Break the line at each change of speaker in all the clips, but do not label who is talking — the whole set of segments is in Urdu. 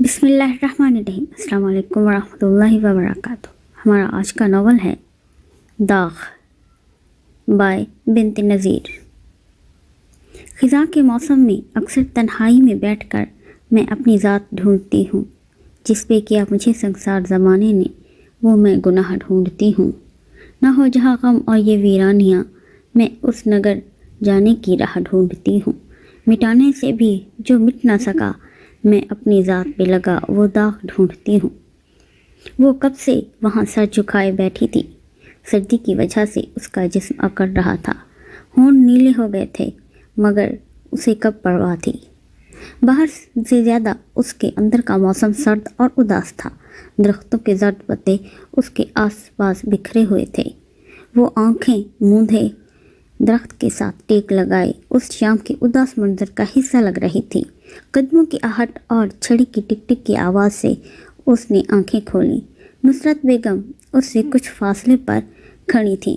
بسم اللہ الرحمن الرحیم۔ السلام علیکم ورحمۃ اللہ وبرکاتہ۔ ہمارا آج کا ناول ہے داغ بائے بنت نذیر۔ خزاں کے موسم میں اکثر تنہائی میں بیٹھ کر میں اپنی ذات ڈھونڈتی ہوں، جس پہ کیا مجھے سنسار زمانے نے، وہ میں گناہ ڈھونڈتی ہوں۔ نہ ہو جہاں غم اور یہ ویرانیاں، میں اس نگر جانے کی راہ ڈھونڈتی ہوں۔ مٹانے سے بھی جو مٹ نہ سکا، میں اپنی ذات پہ لگا وہ داغ ڈھونڈتی ہوں۔ وہ کب سے وہاں سر جھکائے بیٹھی تھی، سردی کی وجہ سے اس کا جسم اکڑ رہا تھا، ہونٹ نیلے ہو گئے تھے، مگر اسے کب پرواہ تھی۔ باہر سے زیادہ اس کے اندر کا موسم سرد اور اداس تھا۔ درختوں کے زرد پتے اس کے آس پاس بکھرے ہوئے تھے۔ وہ آنکھیں موندھے درخت کے ساتھ ٹیک لگائے اس شام کے اداس منظر کا حصہ لگ رہی تھی۔ قدموں کی آہٹ اور چھڑی کی ٹک ٹک کی آواز سے اس نے آنکھیں کھولیں۔ نصرت بیگم اس سے کچھ فاصلے پر کھڑی تھی۔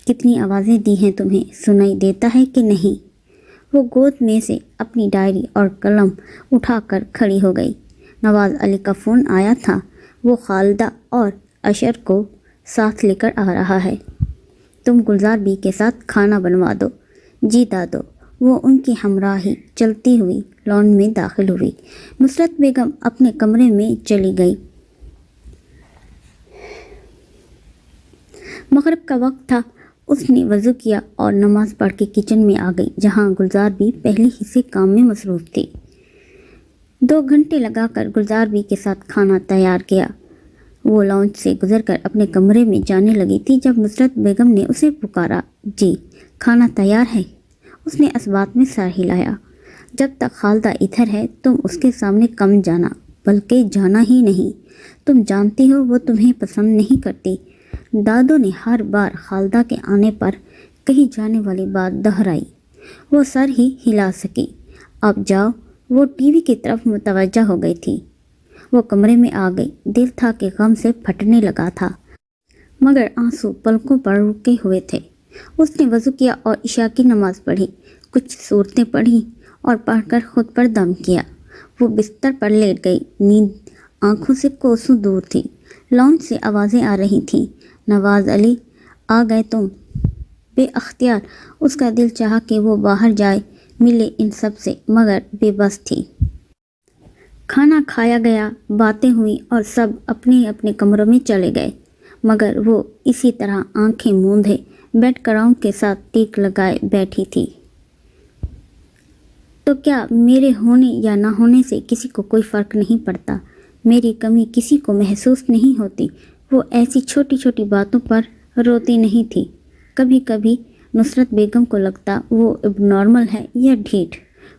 کتنی آوازیں دی ہیں تمہیں، سنائی دیتا ہے کہ نہیں؟ وہ گود میں سے اپنی ڈائری اور قلم اٹھا کر کھڑی ہو گئی۔ نواز علی کا فون آیا تھا، وہ خالدہ اور اشر کو ساتھ لے کر آ رہا ہے۔ تم گلزار بی کے ساتھ کھانا بنوا دو۔ جی دادو۔ وہ ان کی ہمراہی چلتی ہوئی لان میں داخل ہوئی۔ نصرت بیگم اپنے کمرے میں چلی گئی۔ مغرب کا وقت تھا۔ اس نے وضو کیا اور نماز پڑھ کے کچن میں آ گئی، جہاں گلزار بی پہلے ہی سے کام میں مصروف تھی۔ 2 گھنٹے لگا کر گلزار بی کے ساتھ کھانا تیار کیا۔ وہ لانچ سے گزر کر اپنے کمرے میں جانے لگی تھی جب نصرت بیگم نے اسے پکارا۔ جی، کھانا تیار ہے؟ اس نے اس بات میں سر ہلایا۔ جب تک خالدہ ادھر ہے تم اس کے سامنے کم جانا، بلکہ جانا ہی نہیں۔ تم جانتی ہو وہ تمہیں پسند نہیں کرتی۔ دادو نے ہر بار خالدہ کے آنے پر کہی جانے والی بات دہرائی۔ وہ سر ہی ہلا سکی۔ اب جاؤ۔ وہ ٹی وی کی طرف متوجہ ہو گئی تھی۔ وہ کمرے میں آ گئی۔ دل تھا کہ غم سے پھٹنے لگا تھا، مگر آنسو پلکوں پر رکے ہوئے تھے۔ اس نے وضو کیا اور عشاء کی نماز پڑھی، کچھ صورتیں پڑھی اور پڑھ کر خود پر دم کیا۔ وہ بستر پر لیٹ گئی۔ نیند آنکھوں سے کوسوں دور تھی۔ لانچ سے آوازیں آ رہی تھیں۔ نواز علی، آ گئے تم؟ بے اختیار اس کا دل چاہا کہ وہ باہر جائے، ملے ان سب سے، مگر بے بس تھی۔ کھانا کھایا گیا، باتیں ہوئیں اور سب اپنے اپنے کمروں میں چلے گئے، مگر وہ اسی طرح آنکھیں موندھے بیڈ گراؤنڈ کے ساتھ ٹیک لگائے بیٹھی تھی۔ تو کیا میرے ہونے یا نہ ہونے سے کسی کو کوئی فرق نہیں پڑتا؟ میری کمی کسی کو محسوس نہیں ہوتی؟ وہ ایسی چھوٹی چھوٹی باتوں پر روتی نہیں تھی۔ کبھی کبھی نصرت بیگم کو لگتا وہ اب نارمل ہے یا ڈھیٹ۔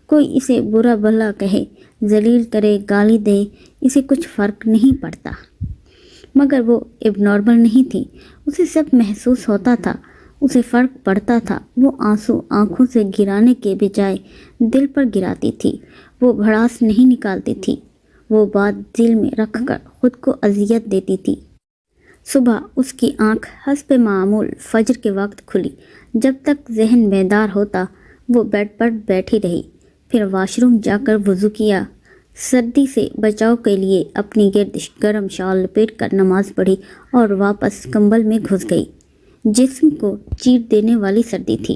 کوئی اسے برا بھلا کہے، ذلیل کرے، گالی دے، اسے کچھ فرق نہیں پڑتا، مگر وہ اب نارمل نہیں تھی۔ اسے سب محسوس ہوتا تھا، اسے فرق پڑتا تھا۔ وہ آنسو آنکھوں سے گرانے کے بجائے دل پر گراتی تھی۔ وہ بھڑاس نہیں نکالتی تھی، وہ بات دل میں رکھ کر خود کو اذیت دیتی تھی۔ صبح اس کی آنکھ حسب معمول فجر کے وقت کھلی۔ جب تک ذہن بیدار ہوتا وہ بیڈ پر بیٹھی رہی، پھر واش روم جا کر وضو کیا، سردی سے بچاؤ کے لیے اپنی گرد گرم شال لپیٹ کر نماز پڑھی اور واپس کمبل میں گھس گئی۔ جسم کو چیر دینے والی سردی تھی۔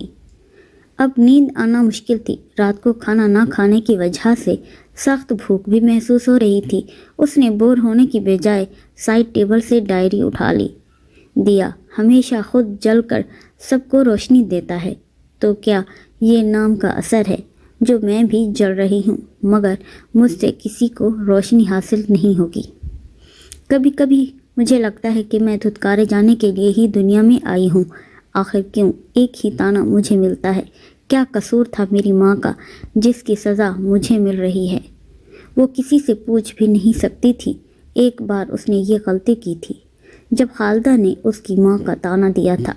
اب نیند آنا مشکل تھی۔ رات کو کھانا نہ کھانے کی وجہ سے سخت بھوک بھی محسوس ہو رہی تھی۔ اس نے بور ہونے کی بجائے سائڈ ٹیبل سے ڈائری اٹھا لی۔ دیا ہمیشہ خود جل کر سب کو روشنی دیتا ہے، تو کیا یہ نام کا اثر ہے جو میں بھی جل رہی ہوں، مگر مجھ سے کسی کو روشنی حاصل نہیں ہوگی۔ کبھی کبھی مجھے لگتا ہے کہ میں دھتکارے جانے کے لیے ہی دنیا میں آئی ہوں۔ آخر کیوں ایک ہی تانا مجھے ملتا ہے؟ کیا قصور تھا میری ماں کا جس کی سزا مجھے مل رہی ہے؟ وہ کسی سے پوچھ بھی نہیں سکتی تھی۔ ایک بار اس نے یہ غلطی کی تھی جب خالدہ نے اس کی ماں کا تانا دیا تھا۔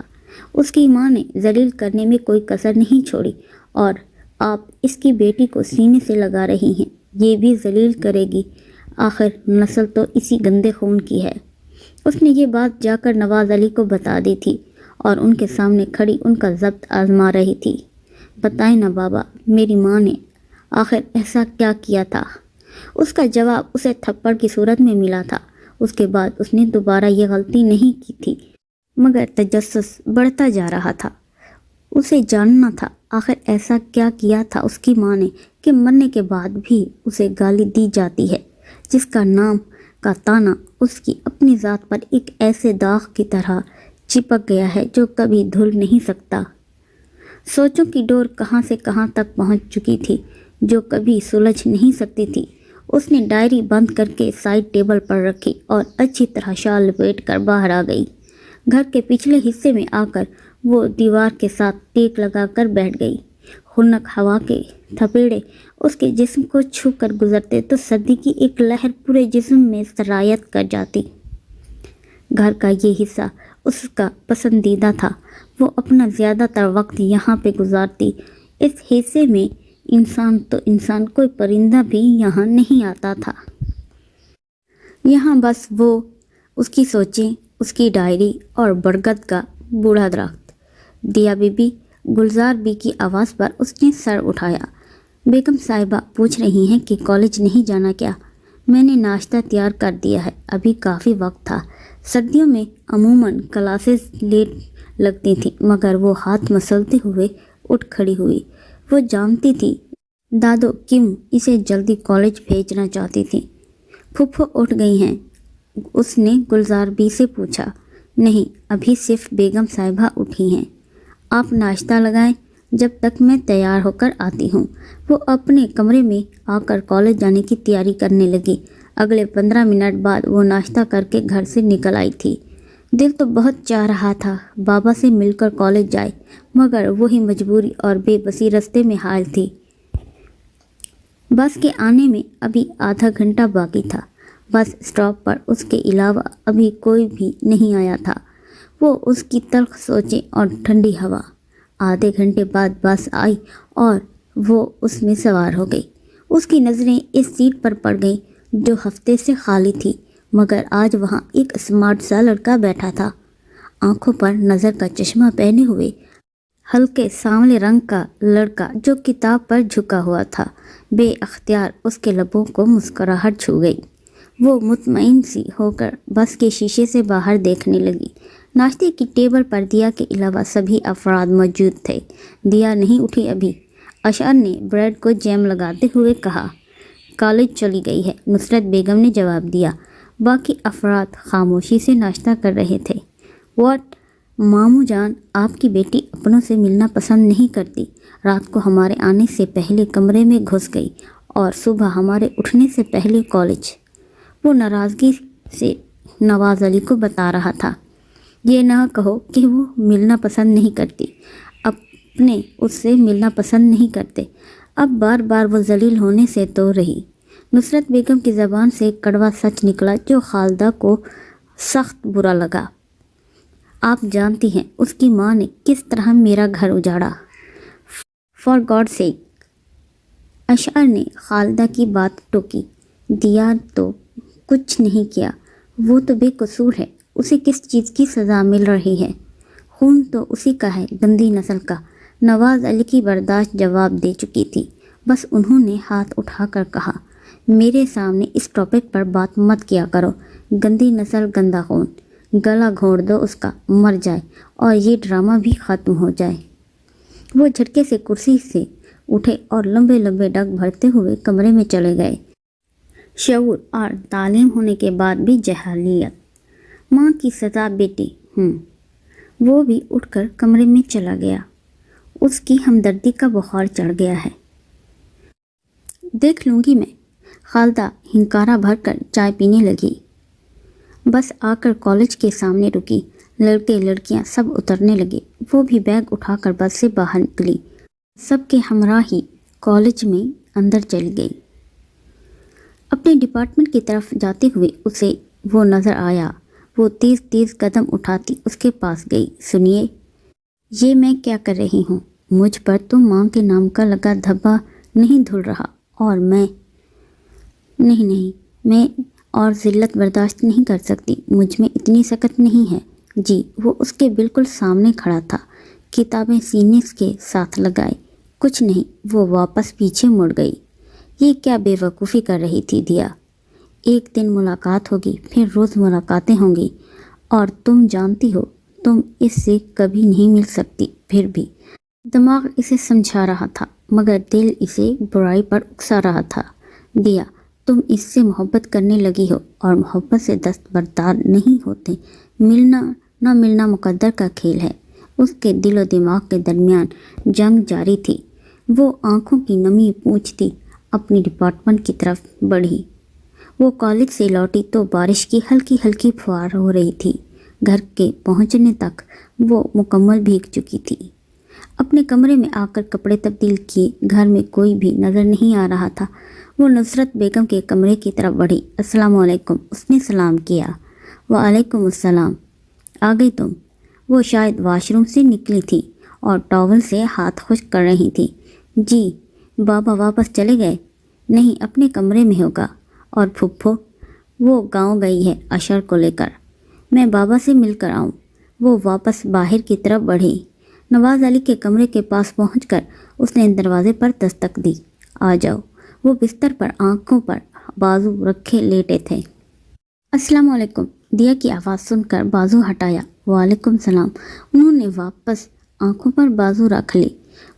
اس کی ماں نے ذلیل کرنے میں کوئی کسر نہیں چھوڑی، اور آپ اس کی بیٹی کو سینے سے لگا رہی ہیں، یہ بھی ذلیل کرے گی۔ آخر نسل تو اسی گندے خون کی ہے۔ اس نے یہ بات جا کر نواز علی کو بتا دی تھی اور ان کے سامنے کھڑی ان کا ضبط آزما رہی تھی۔ بتائیں نا بابا، میری ماں نے آخر ایسا کیا کیا تھا؟ اس کا جواب اسے تھپڑ کی صورت میں ملا تھا۔ اس کے بعد اس نے دوبارہ یہ غلطی نہیں کی تھی، مگر تجسس بڑھتا جا رہا تھا۔ اسے جاننا تھا آخر ایسا کیا کیا تھا اس کی ماں نے کہ مرنے کے بعد بھی اسے گالی دی جاتی ہے، جس کا نام کا تانا اس کی اپنی ذات پر ایک ایسے داغ کی طرح چپک گیا ہے جو کبھی دھل نہیں سکتا۔ سوچوں کی ڈور کہاں سے کہاں تک پہنچ چکی تھی جو کبھی سلجھ نہیں سکتی تھی۔ اس نے ڈائری بند کر کے سائڈ ٹیبل پر رکھی اور اچھی طرح شال لپیٹ کر باہر آ گئی۔ گھر کے پچھلے حصے میں آ کر وہ دیوار کے ساتھ ٹیک لگا کر بیٹھ گئی۔ خنک ہوا کے تھپیڑے اس کے جسم کو چھو کر گزرتے تو سردی کی ایک لہر پورے جسم میں سرایت کر جاتی۔ گھر کا یہ حصہ اس کا پسندیدہ تھا۔ وہ اپنا زیادہ تر وقت یہاں پہ گزارتی۔ اس حصے میں انسان تو انسان، کوئی پرندہ بھی یہاں نہیں آتا تھا۔ یہاں بس وہ، اس کی سوچیں، اس کی ڈائری اور برگد کا بوڑھا درخت۔ دیا بی بی، گلزار بی کی آواز پر اس نے سر اٹھایا۔ بیگم صاحبہ پوچھ رہی ہیں کہ کالج نہیں جانا کیا؟ میں نے ناشتہ تیار کر دیا ہے، ابھی کافی وقت تھا۔ سردیوں میں عموماً کلاسز لیٹ لگتی تھیں، مگر وہ ہاتھ مسلتے ہوئے اٹھ کھڑی ہوئی۔ وہ جانتی تھی دادو کیوں اسے جلدی کالج بھیجنا چاہتی تھی۔ پھپھو اٹھ گئی ہیں؟ اس نے گلزار بی سے پوچھا۔ نہیں، ابھی صرف بیگم صاحبہ اٹھی ہیں۔ آپ ناشتہ لگائیں جب تک میں تیار ہو کر آتی ہوں۔ وہ اپنے کمرے میں آ کر کالج جانے کی تیاری کرنے لگی۔ اگلے 15 منٹ بعد وہ ناشتہ کر کے گھر سے نکل آئی تھی۔ دل تو بہت چاہ رہا تھا بابا سے مل کر کالج جائے، مگر وہی مجبوری اور بے بسی رستے میں حائل تھی۔ بس کے آنے میں ابھی آدھا گھنٹہ باقی تھا۔ بس اسٹاپ پر اس کے علاوہ ابھی کوئی بھی نہیں آیا تھا۔ وہ اس کی تلخ سوچیں اور ٹھنڈی ہوا۔ آدھے گھنٹے بعد بس آئی اور وہ اس میں سوار ہو گئی۔ اس کی نظریں اس سیٹ پر پڑ گئیں جو ہفتے سے خالی تھی، مگر آج وہاں ایک اسمارٹ سا لڑکا بیٹھا تھا، آنکھوں پر نظر کا چشمہ پہنے ہوئے، ہلکے سانولے رنگ کا لڑکا جو کتاب پر جھکا ہوا تھا۔ بے اختیار اس کے لبوں کو مسکراہٹ چھو گئی۔ وہ مطمئن سی ہو کر بس کے شیشے سے باہر دیکھنے لگی۔ ناشتے کی ٹیبل پر دیا کے علاوہ سبھی افراد موجود تھے۔ دیا نہیں اٹھی ابھی، اشار نے بریڈ کو جیم لگاتے ہوئے کہا۔ کالج چلی گئی ہے، نصرت بیگم نے جواب دیا۔ باقی افراد خاموشی سے ناشتہ کر رہے تھے۔ واٹ، ماموں جان، آپ کی بیٹی اپنوں سے ملنا پسند نہیں کرتی۔ رات کو ہمارے آنے سے پہلے کمرے میں گھس گئی اور صبح ہمارے اٹھنے سے پہلے کالج۔ وہ ناراضگی سے نواز علی کو بتا رہا تھا۔ یہ نہ کہو کہ وہ ملنا پسند نہیں کرتی، اپنے اس سے ملنا پسند نہیں کرتے۔ اب بار بار وہ ذلیل ہونے سے تو رہی۔ نصرت بیگم کی زبان سے کڑوا سچ نکلا جو خالدہ کو سخت برا لگا۔ آپ جانتی ہیں اس کی ماں نے کس طرح میرا گھر اجاڑا۔ فار گاڈ سیک، اشعر نے خالدہ کی بات ٹوکی۔ دیا تو کچھ نہیں کیا، وہ تو بے قصور ہے، اسے کس چیز کی سزا مل رہی ہے؟ خون تو اسی کا ہے، گندی نسل کا۔ نواز علی کی برداشت جواب دے چکی تھی، بس انہوں نے ہاتھ اٹھا کر کہا، میرے سامنے اس ٹاپک پر بات مت کیا کرو۔ گندی نسل، گندا خون، گلا گھونٹ دو اس کا، مر جائے اور یہ ڈرامہ بھی ختم ہو جائے۔ وہ جھٹکے سے کرسی سے اٹھے اور لمبے لمبے ڈگ بھرتے ہوئے کمرے میں چلے گئے۔ شعور اور تعلیم ہونے کے بعد بھی جہالیت، ماں کی سزا بیٹی۔ وہ بھی اٹھ کر کمرے میں چلا گیا۔ اس کی ہمدردی کا بخار چڑھ گیا ہے۔ دیکھ لوں گی میں۔ خالدہ ہنکارا بھر کر چائے پینے لگی۔ بس آ کر کالج کے سامنے رکی۔ لڑکے لڑکیاں سب اترنے لگے۔ وہ بھی بیگ اٹھا کر بس سے باہر نکلی۔ سب کے ہمراہ ہی کالج میں اندر چلی گئی۔ اپنے ڈپارٹمنٹ کی طرف جاتے ہوئے اسے وہ نظر آیا۔ وہ تیز تیز قدم اٹھاتی اس کے پاس گئی۔ سنیے، یہ میں کیا کر رہی ہوں؟ مجھ پر تو ماں کے نام کا لگا دھبا نہیں دھل رہا، اور میں میں اور ذلت برداشت نہیں کر سکتی۔ مجھ میں اتنی سکت نہیں ہے۔ جی، وہ اس کے بالکل سامنے کھڑا تھا، کتابیں سینے کے ساتھ لگائے۔ کچھ نہیں۔ وہ واپس پیچھے مڑ گئی۔ یہ کیا بے وقوفی کر رہی تھی دیا؟ ایک دن ملاقات ہوگی، پھر روز ملاقاتیں ہوں گی، اور تم جانتی ہو تم اس سے کبھی نہیں مل سکتی۔ پھر بھی دماغ اسے سمجھا رہا تھا مگر دل اسے برائی پر اکسا رہا تھا۔ دیا، تم اس سے محبت کرنے لگی ہو اور محبت سے دستبردار نہیں ہوتے۔ ملنا نہ ملنا مقدر کا کھیل ہے۔ اس کے دل و دماغ کے درمیان جنگ جاری تھی۔ وہ آنکھوں کی نمی پونچھتی اپنی ڈپارٹمنٹ کی طرف بڑھی۔ وہ کالج سے لوٹی تو بارش کی ہلکی ہلکی پھوار ہو رہی تھی۔ گھر کے پہنچنے تک وہ مکمل بھیگ چکی تھی۔ اپنے کمرے میں آ کر کپڑے تبدیل کیے۔ گھر میں کوئی بھی نظر نہیں آ رہا تھا۔ وہ نصرت بیگم کے کمرے کی طرف بڑھی۔ السلام علیکم، اس نے سلام کیا۔ وعلیکم السلام، آ گئی تم؟ وہ شاید واش روم سے نکلی تھی اور ٹاول سے ہاتھ خشک کر رہی تھی۔ جی، بابا واپس چلے گئے؟ نہیں، اپنے کمرے میں ہوگا۔ اور پھپھو؟ وہ گاؤں گئی ہے اشر کو لے کر۔ میں بابا سے مل کر آؤں۔ وہ واپس باہر کی طرف بڑھی۔ نواز علی کے کمرے کے پاس پہنچ کر اس نے دروازے پر دستک دی۔ آ جاؤ۔ وہ بستر پر آنکھوں پر بازو رکھے لیٹے تھے۔ السلام علیکم، دیا کی آواز سن کر بازو ہٹایا۔ وعلیکم السلام۔ انہوں نے واپس آنکھوں پر بازو رکھ لی۔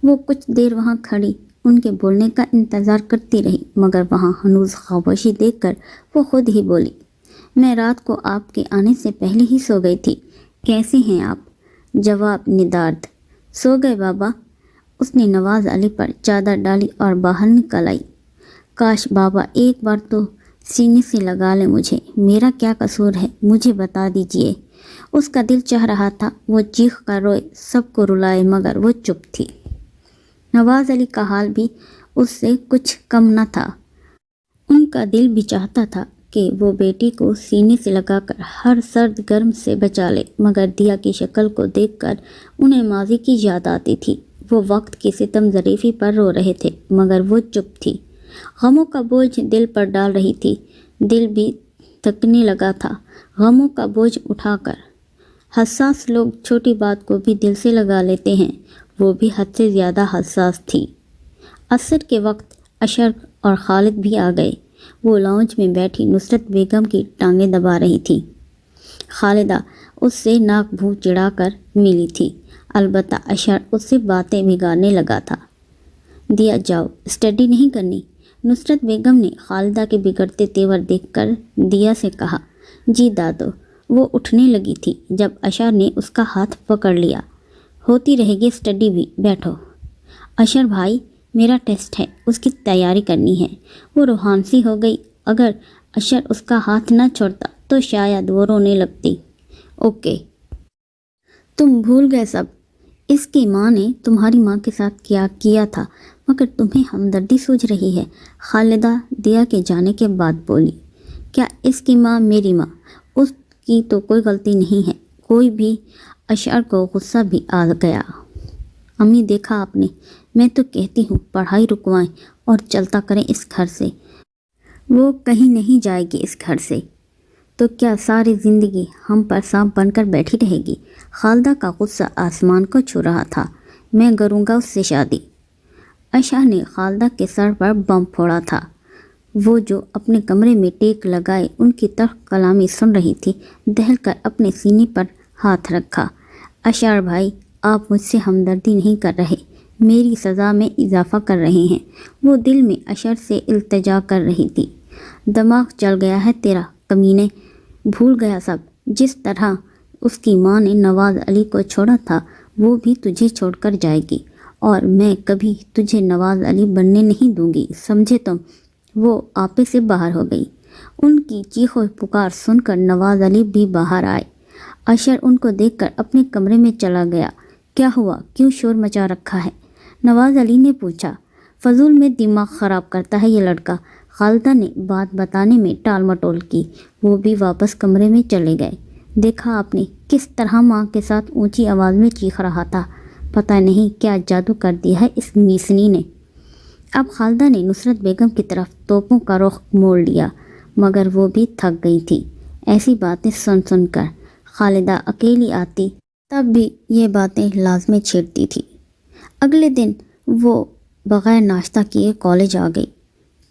وہ کچھ دیر وہاں کھڑی ان کے بولنے کا انتظار کرتی رہی مگر وہاں ہنوز خاموشی دیکھ کر وہ خود ہی بولی، میں رات کو آپ کے آنے سے پہلے ہی سو گئی تھی۔ کیسے ہیں آپ؟ جواب ندارد۔ سو گئے بابا؟ اس نے نواز علی پر چادر ڈالی اور باہر نکل آئی۔ کاش بابا ایک بار تو سینے سے لگا لیں مجھے۔ میرا کیا قصور ہے، مجھے بتا دیجئے۔ اس کا دل چاہ رہا تھا وہ چیخ کر روئے، سب کو رلائے، مگر وہ چپ تھی۔ نواز علی کا حال بھی اس سے کچھ کم نہ تھا۔ ان کا دل بھی چاہتا تھا کہ وہ بیٹی کو سینے سے لگا کر ہر سرد گرم سے بچا لے، مگر دیا کی شکل کو دیکھ کر انہیں ماضی کی یاد آتی تھی۔ وہ وقت کی ستم ظریفی پر رو رہے تھے مگر وہ چپ تھی۔ غموں کا بوجھ دل پر ڈال رہی تھی۔ دل بھی تھکنے لگا تھا غموں کا بوجھ اٹھا کر۔ حساس لوگ چھوٹی بات کو بھی دل سے لگا لیتے ہیں، وہ بھی حد سے زیادہ حساس تھی۔ عصر کے وقت اشر اور خالد بھی آ گئے۔ وہ لاؤنج میں بیٹھی نصرت بیگم کی ٹانگیں دبا رہی تھی۔ خالدہ اس سے ناک بھو چڑھا کر ملی تھی، البتہ اشر اس سے باتیں بگاڑنے لگا تھا۔ دیا جاؤ، اسٹڈی نہیں کرنی؟ نصرت بیگم نے خالدہ کے بگڑتے تیور دیکھ کر دیا سے کہا۔ جی دادو۔ وہ اٹھنے لگی تھی جب اشر نے اس کا ہاتھ پکڑ لیا۔ ہوتی رہے گی اسٹڈی بھی، بیٹھو۔ اشر بھائی، میرا ٹیسٹ ہے، اس کی تیاری کرنی ہے۔ وہ روحان سی ہو گئی۔ اگر اشر اس کا ہاتھ نہ چھوڑتا تو شاید وہ رونے لگتی۔ اوکے، تم بھول گئے سب۔ اس کی ماں نے تمہاری ماں کے ساتھ کیا کیا تھا مگر تمہیں ہمدردی سوچ رہی ہے، خالدہ دیا کے جانے کے بعد بولی۔ کیا اس کی ماں میری ماں؟ اس کی تو کوئی غلطی نہیں ہے۔ کوئی بھی اشر کو غصہ بھی آ گیا۔ امی دیکھا آپ نے، میں تو کہتی ہوں پڑھائی رکوائیں اور چلتا کریں اس گھر سے۔ وہ کہیں نہیں جائے گی اس گھر سے تو کیا ساری زندگی ہم پر سانپ بن کر بیٹھی رہے گی؟ خالدہ کا غصہ آسمان کو چھو رہا تھا۔ میں کروں گا اس سے شادی۔ عائشہ نے خالدہ کے سر پر بم پھوڑا تھا۔ وہ جو اپنے کمرے میں ٹیک لگائے ان کی طرف کلامی سن رہی تھی، دہل کر اپنے سینے پر ہاتھ رکھا۔ اشار بھائی، آپ مجھ سے ہمدردی نہیں کر رہے، میری سزا میں اضافہ کر رہے ہیں۔ وہ دل میں اشر سے التجا کر رہی تھی۔ دماغ چل گیا ہے تیرا کمینے، بھول گیا سب۔ جس طرح اس کی ماں نے نواز علی کو چھوڑا تھا وہ بھی تجھے چھوڑ کر جائے گی، اور میں کبھی تجھے نواز علی بننے نہیں دوں گی، سمجھے تم؟ وہ آپے سے باہر ہو گئی۔ ان کی چیخ و پکار سن کر نواز علی بھی باہر آئے۔ اشر ان کو دیکھ کر اپنے کمرے میں چلا گیا۔ کیا ہوا، کیوں شور مچا رکھا ہے؟ نواز علی نے پوچھا۔ فضول میں دماغ خراب کرتا ہے یہ لڑکا، خالدہ نے بات بتانے میں ٹال مٹول کی۔ وہ بھی واپس کمرے میں چلے گئے۔ دیکھا آپ نے کس طرح ماں کے ساتھ اونچی آواز میں چیخ رہا تھا، پتہ نہیں کیا جادو کر دیا ہے اس میسنی نے۔ اب خالدہ نے نصرت بیگم کی طرف توپوں کا رخ موڑ لیا مگر وہ بھی تھک گئی تھی ایسی باتیں سن سن کر۔ خالدہ اکیلی آتی تب بھی یہ باتیں لازمیں چھیڑتی تھی۔ اگلے دن وہ بغیر ناشتہ کیے کالج آ گئی۔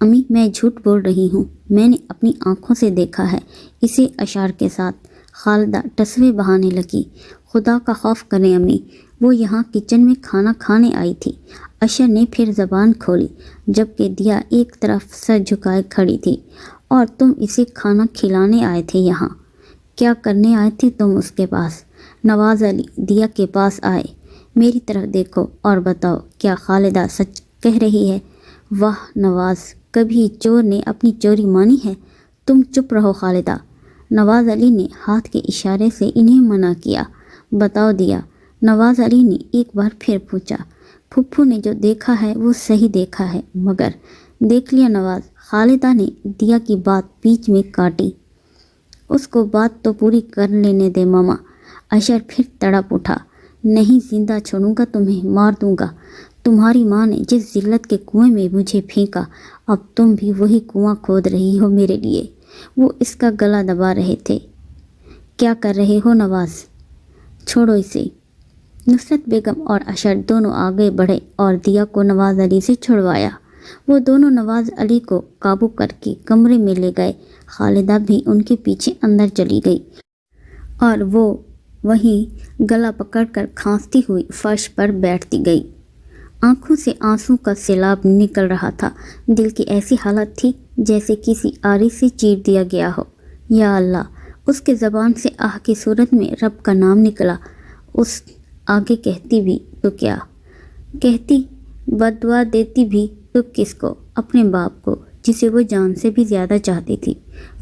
امی میں جھوٹ بول رہی ہوں، میں نے اپنی آنکھوں سے دیکھا ہے، اسے اشار کے ساتھ خالدہ ٹسوے بہانے لگی۔ خدا کا خوف کریں امی، وہ یہاں کچن میں کھانا کھانے آئی تھی۔ اشر نے پھر زبان کھولی جبکہ دیا ایک طرف سر جھکائے کھڑی تھی۔ اور تم اسے کھانا کھلانے آئے تھے یہاں؟ کیا کرنے آئے تھے تم اس کے پاس؟ نواز علی دیا کے پاس آئے۔ میری طرف دیکھو اور بتاؤ کیا خالدہ سچ کہہ رہی ہے؟ واہ نواز، کبھی چور نے اپنی چوری مانی ہے؟ تم چپ رہو خالدہ۔ نواز علی نے ہاتھ کے اشارے سے انہیں منع کیا۔ بتاؤ دیا، نواز علی نے ایک بار پھر پوچھا۔ پھپھو نے جو دیکھا ہے وہ صحیح دیکھا ہے، مگر دیکھ لیا نواز، خالدہ نے دیا کی بات بیچ میں کاٹی۔ اس کو بات تو پوری کر لینے دے ماما۔ اشر پھر تڑپ اٹھا۔ نہیں زندہ چھوڑوں گا تمہیں، مار دوں گا۔ تمہاری ماں نے جس ذلت کے کنویں میں مجھے پھینکا، اب تم بھی وہی کنواں کھود رہی ہو میرے لیے۔ وہ اس کا گلا دبا رہے تھے۔ کیا کر رہے ہو نواز؟ چھوڑو اسے۔ نصرت بیگم اور اشر دونوں آگے بڑھے اور دیا کو نواز علی سے چھڑوایا۔ وہ دونوں نواز علی کو قابو کر کے کمرے میں لے گئے۔ خالدہ بھی ان کے پیچھے اندر چلی گئی اور وہ وہیں گلا پکڑ کر کھانستی ہوئی فرش پر بیٹھتی گئی۔ آنکھوں سے آنسوں کا سیلاب نکل رہا تھا۔ دل کی ایسی حالت تھی جیسے کسی آری سے چیر دیا گیا ہو۔ یا اللہ! اس کے زبان سے آہ کی صورت میں رب کا نام نکلا۔ اس آگے کہتی بھی تو کیا کہتی؟ بد دعا دیتی بھی تو کس کو؟ اپنے باپ کو، جسے وہ جان سے بھی زیادہ چاہتی تھی۔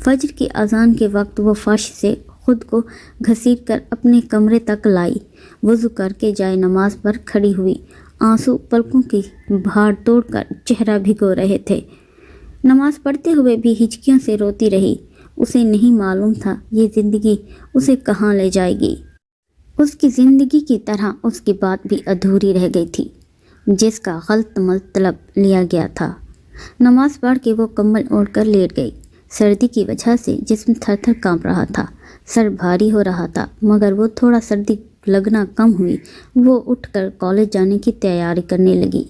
فجر کی اذان کے وقت وہ فرش سے خود کو گھسیٹ کر اپنے کمرے تک لائی۔ وضو کر کے جائے نماز پر کھڑی ہوئی۔ آنسو پلکوں کی بھاڑ توڑ کر چہرہ بھگو رہے تھے۔ نماز پڑھتے ہوئے بھی ہچکیوں سے روتی رہی۔ اسے نہیں معلوم تھا یہ زندگی اسے کہاں لے جائے گی۔ اس کی زندگی کی طرح اس کی بات بھی ادھوری رہ گئی تھی جس کا غلط مطلب لیا گیا تھا۔ نماز پڑھ کے وہ کمبل اوڑھ کر لیٹ گئی۔ سردی کی وجہ سے جسم تھر تھر کانپ رہا تھا، سر بھاری ہو رہا تھا، مگر وہ تھوڑا سردی لگنا کم ہوئی۔ وہ اٹھ کر کالج جانے کی تیاری کرنے لگی۔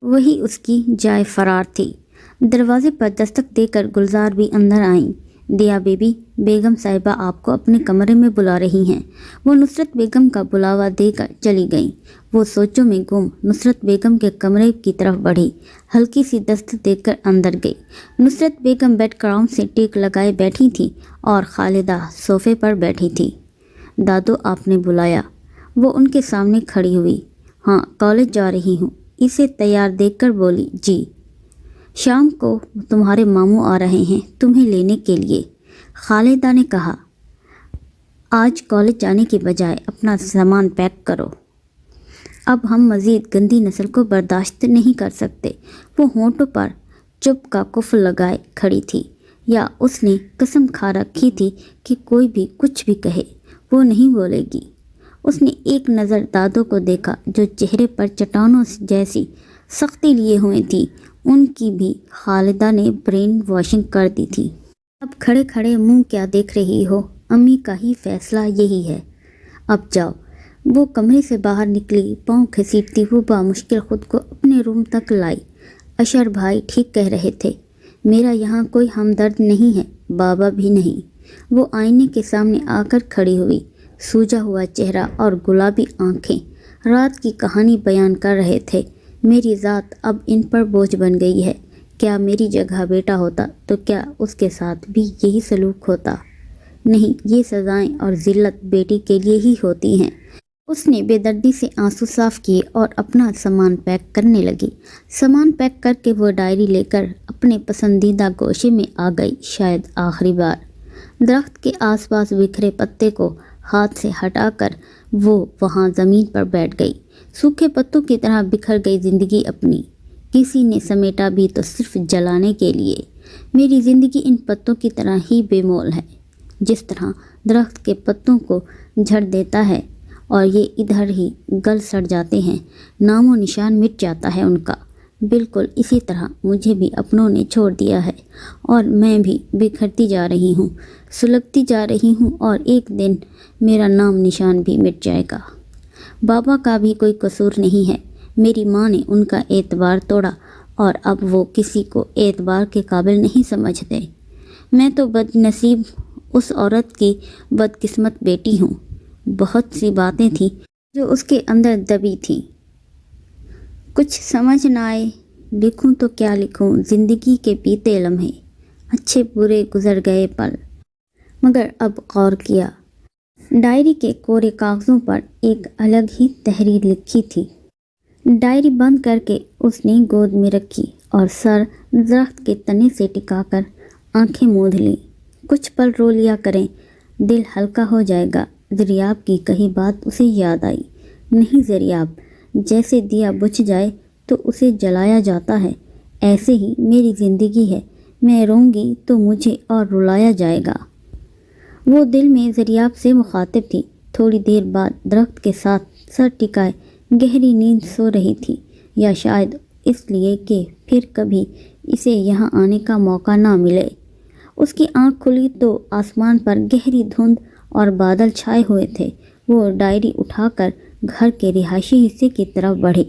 وہی اس کی جائے فرار تھی۔ دروازے پر دستک دے کر گلزار بھی اندر آئیں۔ دیا بیبی، بیگم صاحبہ آپ کو اپنے کمرے میں بلا رہی ہیں۔ وہ نصرت بیگم کا بلاوا دے کر چلی گئیں۔ وہ سوچوں میں گم نصرت بیگم کے کمرے کی طرف بڑھی، ہلکی سی دستک دے کر اندر گئی۔ نصرت بیگم بیڈ گراؤنڈ سے ٹیک لگائے بیٹھی تھی اور خالدہ صوفے پر بیٹھی تھی۔ دادو آپ نے بلایا؟ وہ ان کے سامنے کھڑی ہوئی۔ ہاں، کالج جا رہی ہوں، اسے تیار دیکھ کر بولی۔ جی، شام کو تمہارے ماموں آ رہے ہیں تمہیں لینے کے لیے، خالدہ نے کہا۔ آج کالج جانے کی بجائے اپنا سامان پیک کرو، اب ہم مزید گندی نسل کو برداشت نہیں کر سکتے۔ وہ ہونٹوں پر چپ کا قفل لگائے کھڑی تھی، یا اس نے قسم کھا رکھی تھی کہ کوئی بھی کچھ بھی کہے وہ نہیں بولے گی۔ اس نے ایک نظر دادو کو دیکھا جو چہرے پر چٹانوں جیسی سختی لیے ہوئے تھی۔ ان کی بھی خالدہ نے برین واشنگ کر دی تھی۔ اب کھڑے کھڑے منہ کیا دیکھ رہی ہو؟ امی کا ہی فیصلہ یہی ہے، اب جاؤ۔ وہ کمرے سے باہر نکلی، پاؤں گھسیٹتی وہ بامشکل خود کو اپنے روم تک لائی۔ اشر بھائی ٹھیک کہہ رہے تھے، میرا یہاں کوئی ہمدرد نہیں ہے، بابا بھی نہیں۔ وہ آئینے کے سامنے آ کر کھڑی ہوئی، سوجا ہوا چہرہ اور گلابی آنکھیں۔ رات کی کہانی بیان کر رہے تھے۔ میری ذات اب ان پر بوجھ بن گئی ہے۔ کیا میری جگہ بیٹا ہوتا تو کیا اس کے ساتھ بھی یہی سلوک ہوتا؟ نہیں، یہ سزائیں اور ذلت بیٹی کے لیے ہی ہوتی ہیں۔ اس نے بے دردی سے آنسو صاف کیے اور اپنا سامان پیک کرنے لگی۔ سامان پیک کر کے وہ ڈائری لے کر اپنے پسندیدہ گوشے میں آ گئی، شاید آخری بار۔ درخت کے آس پاس بکھرے پتے کو ہاتھ سے ہٹا کر وہ وہاں زمین پر بیٹھ گئی۔ سوکھے پتوں کی طرح بکھر گئی زندگی اپنی، کسی نے سمیٹا بھی تو صرف جلانے کے لیے۔ میری زندگی ان پتوں کی طرح ہی بے مول ہے، جس طرح درخت کے پتوں کو جھڑ دیتا ہے اور یہ ادھر ہی گل سڑ جاتے ہیں، نام و نشان مٹ جاتا ہے ان کا۔ بالکل اسی طرح مجھے بھی اپنوں نے چھوڑ دیا ہے اور میں بھی بکھرتی جا رہی ہوں، سلگتی جا رہی ہوں، اور ایک دن میرا نام نشان بھی مٹ جائے گا۔ بابا کا بھی کوئی قصور نہیں ہے، میری ماں نے ان کا اعتبار توڑا اور اب وہ کسی کو اعتبار کے قابل نہیں سمجھتے۔ میں تو بد نصیب اس عورت کی بدقسمت بیٹی ہوں۔ بہت سی باتیں تھیں جو اس کے اندر دبی تھیں، کچھ سمجھ نہ آئے۔ لکھوں تو کیا لکھوں، زندگی کے بیتے لمحے، اچھے برے گزر گئے پل۔ مگر اب غور کیا، ڈائری کے کورے کاغذوں پر ایک الگ ہی تحریر لکھی تھی۔ ڈائری بند کر کے اس نے گود میں رکھی اور سر درخت کے تنے سے ٹکا کر آنکھیں موندھ لیں۔ کچھ پل رو لیا کریں، دل ہلکا ہو جائے گا۔ دریاب کی کہی بات اسے یاد آئی۔ نہیں دریاب، جیسے دیا بجھ جائے تو اسے جلایا جاتا ہے، ایسے ہی میری زندگی ہے، میں روں گی تو مجھے اور رلایا جائے گا۔ وہ دل میں دریاب سے مخاطب تھی۔ تھوڑی دیر بعد درخت کے ساتھ سر ٹکائے گہری نیند سو رہی تھی، یا شاید اس لیے کہ پھر کبھی اسے یہاں آنے کا موقع نہ ملے۔ اس کی آنکھ کھلی تو آسمان پر گہری دھند اور بادل چھائے ہوئے تھے۔ وہ ڈائری اٹھا کر گھر کے رہائشی حصے کی طرف بڑھی۔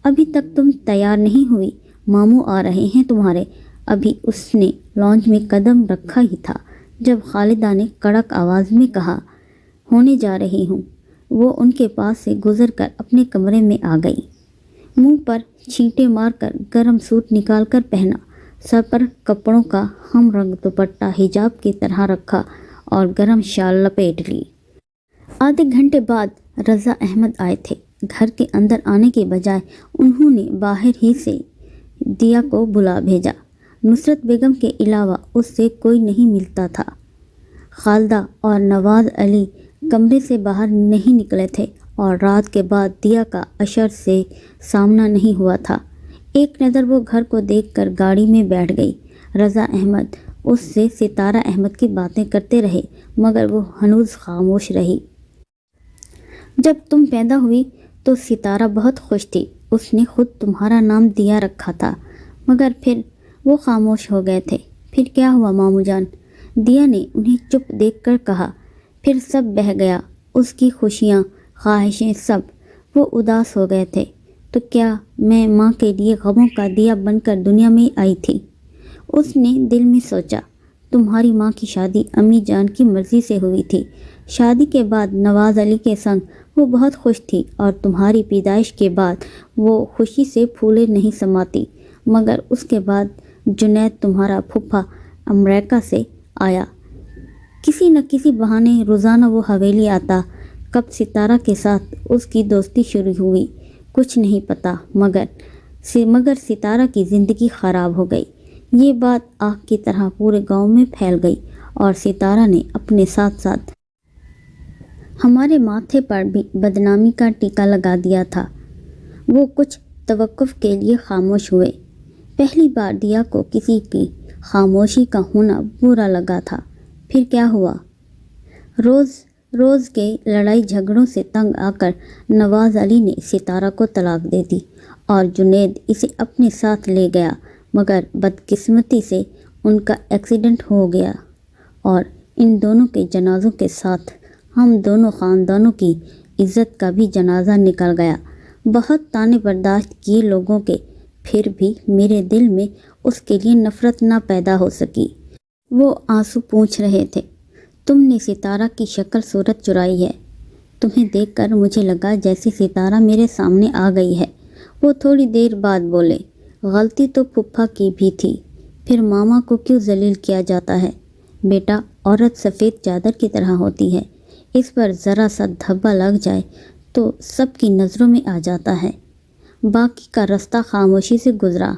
ابھی تک تم تیار نہیں ہوئی، ماموں آ رہے ہیں تمہارے۔ ابھی اس نے لانج میں قدم رکھا ہی تھا جب خالدہ نے کڑک آواز میں کہا، ہونے جا رہی ہوں۔ وہ ان کے پاس سے گزر کر اپنے کمرے میں آ گئی۔ منہ پر چھینٹے مار کر گرم سوٹ نکال کر پہنا، سر پر کپڑوں کا ہم رنگ دوپٹہ حجاب کی طرح رکھا اور گرم شال لپیٹ لی۔ آدھے گھنٹے بعد رضا احمد آئے تھے۔ گھر کے اندر آنے کے بجائے انہوں نے باہر ہی سے دیا کو بلا بھیجا۔ نصرت بیگم کے علاوہ اس سے کوئی نہیں ملتا تھا۔ خالدہ اور نواز علی کمرے سے باہر نہیں نکلے تھے اور رات کے بعد دیا کا عشر سے سامنا نہیں ہوا تھا۔ ایک نظر وہ گھر کو دیکھ کر گاڑی میں بیٹھ گئی۔ رضا احمد اس سے ستارہ احمد کی باتیں کرتے رہے، مگر وہ ہنوز خاموش رہی۔ جب تم پیدا ہوئی تو ستارہ بہت خوش تھی، اس نے خود تمہارا نام دیا رکھا تھا، مگر پھر وہ خاموش ہو گئے تھے۔ پھر کیا ہوا ماموں جان؟ دیا نے انہیں چپ دیکھ کر کہا۔ پھر سب بہہ گیا، اس کی خوشیاں، خواہشیں، سب۔ وہ اداس ہو گئے تھے۔ تو کیا میں ماں کے لیے غموں کا دیا بن کر دنیا میں آئی تھی؟ اس نے دل میں سوچا۔ تمہاری ماں کی شادی امی جان کی مرضی سے ہوئی تھی۔ شادی کے بعد نواز علی کے سنگ وہ بہت خوش تھی اور تمہاری پیدائش کے بعد وہ خوشی سے پھولے نہیں سماتی۔ مگر اس کے بعد جنید تمہارا پھپھا امریکہ سے آیا۔ کسی نہ کسی بہانے روزانہ وہ حویلی آتا۔ کب ستارہ کے ساتھ اس کی دوستی شروع ہوئی کچھ نہیں پتا، مگر ستارہ کی زندگی خراب ہو گئی۔ یہ بات آگ کی طرح پورے گاؤں میں پھیل گئی اور ستارہ نے اپنے ساتھ ساتھ ہمارے ماتھے پر بھی بدنامی کا ٹیکا لگا دیا تھا۔ وہ کچھ توقف کے لیے خاموش ہوئے۔ پہلی بار دیا کو کسی کی خاموشی کا ہونا برا لگا تھا۔ پھر کیا ہوا؟ روز کے لڑائی جھگڑوں سے تنگ آ کر نواز علی نے ستارہ کو طلاق دے دی اور جنید اسے اپنے ساتھ لے گیا، مگر بدقسمتی سے ان کا ایکسیڈنٹ ہو گیا اور ان دونوں کے جنازوں کے ساتھ ہم دونوں خاندانوں کی عزت کا بھی جنازہ نکل گیا۔ بہت طعنے برداشت کیے لوگوں کے، پھر بھی میرے دل میں اس کے لیے نفرت نہ پیدا ہو سکی۔ وہ آنسو پوچھ رہے تھے۔ تم نے ستارہ کی شکل صورت چرائی ہے۔ تمہیں دیکھ کر مجھے لگا جیسے ستارہ میرے سامنے آ گئی ہے۔ وہ تھوڑی دیر بعد بولے، غلطی تو پھپھا کی بھی تھی، پھر ماما کو کیوں ذلیل کیا جاتا ہے؟ بیٹا، عورت سفید چادر کی طرح ہوتی ہے، اس پر ذرا سا دھبا لگ جائے تو سب کی نظروں میں آ جاتا ہے۔ باقی کا رستہ خاموشی سے گزرا۔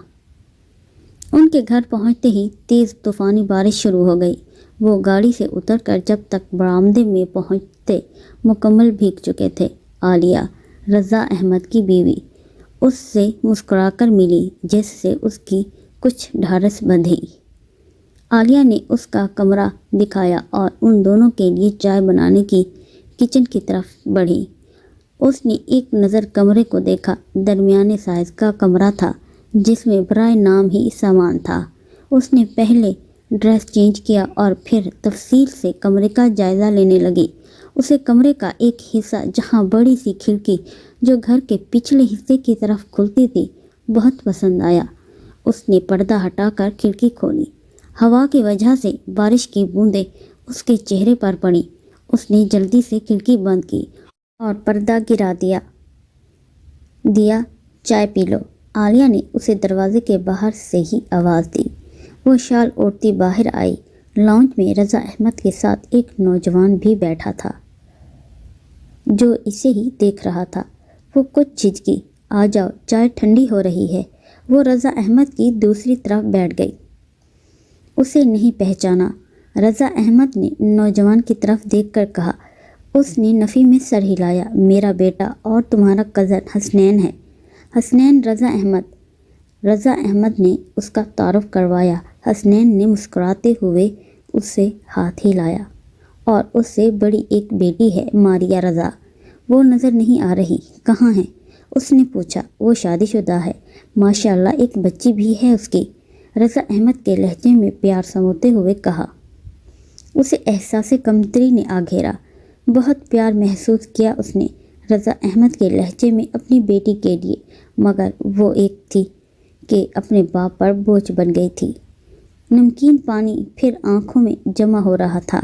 ان کے گھر پہنچتے ہی تیز طوفانی بارش شروع ہو گئی۔ وہ گاڑی سے اتر کر جب تک برآمدے میں پہنچتے مکمل بھیگ چکے تھے۔ عالیہ، رضا احمد کی بیوی، اس سے مسکرا کر ملی، جس سے اس کی کچھ ڈھارس بندھی۔ عالیہ نے اس کا کمرہ دکھایا اور ان دونوں کے لیے چائے بنانے کی کچن کی طرف بڑھی۔ اس نے ایک نظر کمرے کو دیکھا۔ درمیانے سائز کا کمرہ تھا جس میں برائے نام ہی سامان تھا۔ اس نے پہلے ڈریس چینج کیا اور پھر تفصیل سے کمرے کا جائزہ لینے لگی۔ اسے کمرے کا ایک حصہ جہاں بڑی سی کھڑکی جو گھر کے پچھلے حصے کی طرف کھلتی تھی بہت پسند آیا۔ اس نے پردہ ہٹا کر کھڑکی کھولی۔ ہوا کی وجہ سے بارش کی بوندیں اس کے چہرے پر پڑیں۔ اس نے جلدی سے کھڑکی بند کی اور پردہ گرا دیا۔ دیا چائے پی لو، عالیہ نے اسے دروازے کے باہر سے ہی آواز دی۔ وہ شال اوڑھتی باہر آئی۔ لاؤنج میں رضا احمد کے ساتھ ایک نوجوان بھی بیٹھا تھا جو اسے ہی دیکھ رہا تھا۔ وہ کچھ جھجکی۔ آ جاؤ، چائے ٹھنڈی ہو رہی ہے۔ وہ رضا احمد کی دوسری طرف بیٹھ گئی۔ اسے نہیں پہچانا۔ رضا احمد نے نوجوان کی طرف دیکھ کر کہا۔ اس نے نفی میں سر ہلایا۔ میرا بیٹا اور تمہارا کزن حسنین ہے۔ حسنین رضا احمد۔ رضا احمد نے اس کا تعارف کروایا۔ حسنین نے مسکراتے ہوئے اس سے ہاتھ ہلایا۔ اور اس سے بڑی ایک بیٹی ہے، ماریہ رضا۔ وہ نظر نہیں آ رہی، کہاں ہے؟ اس نے پوچھا۔ وہ شادی شدہ ہے، ماشاءاللہ ایک بچی بھی ہے اس کی، رضا احمد کے لہجے میں پیار سموتے ہوئے کہا۔ اسے احساس کمتری نے آ گھیرا۔ بہت پیار محسوس کیا اس نے رضا احمد کے لہجے میں اپنی بیٹی کے لیے، مگر وہ ایک تھی کہ اپنے باپ پر بوجھ بن گئی تھی۔ نمکین پانی پھر آنکھوں میں جمع ہو رہا تھا۔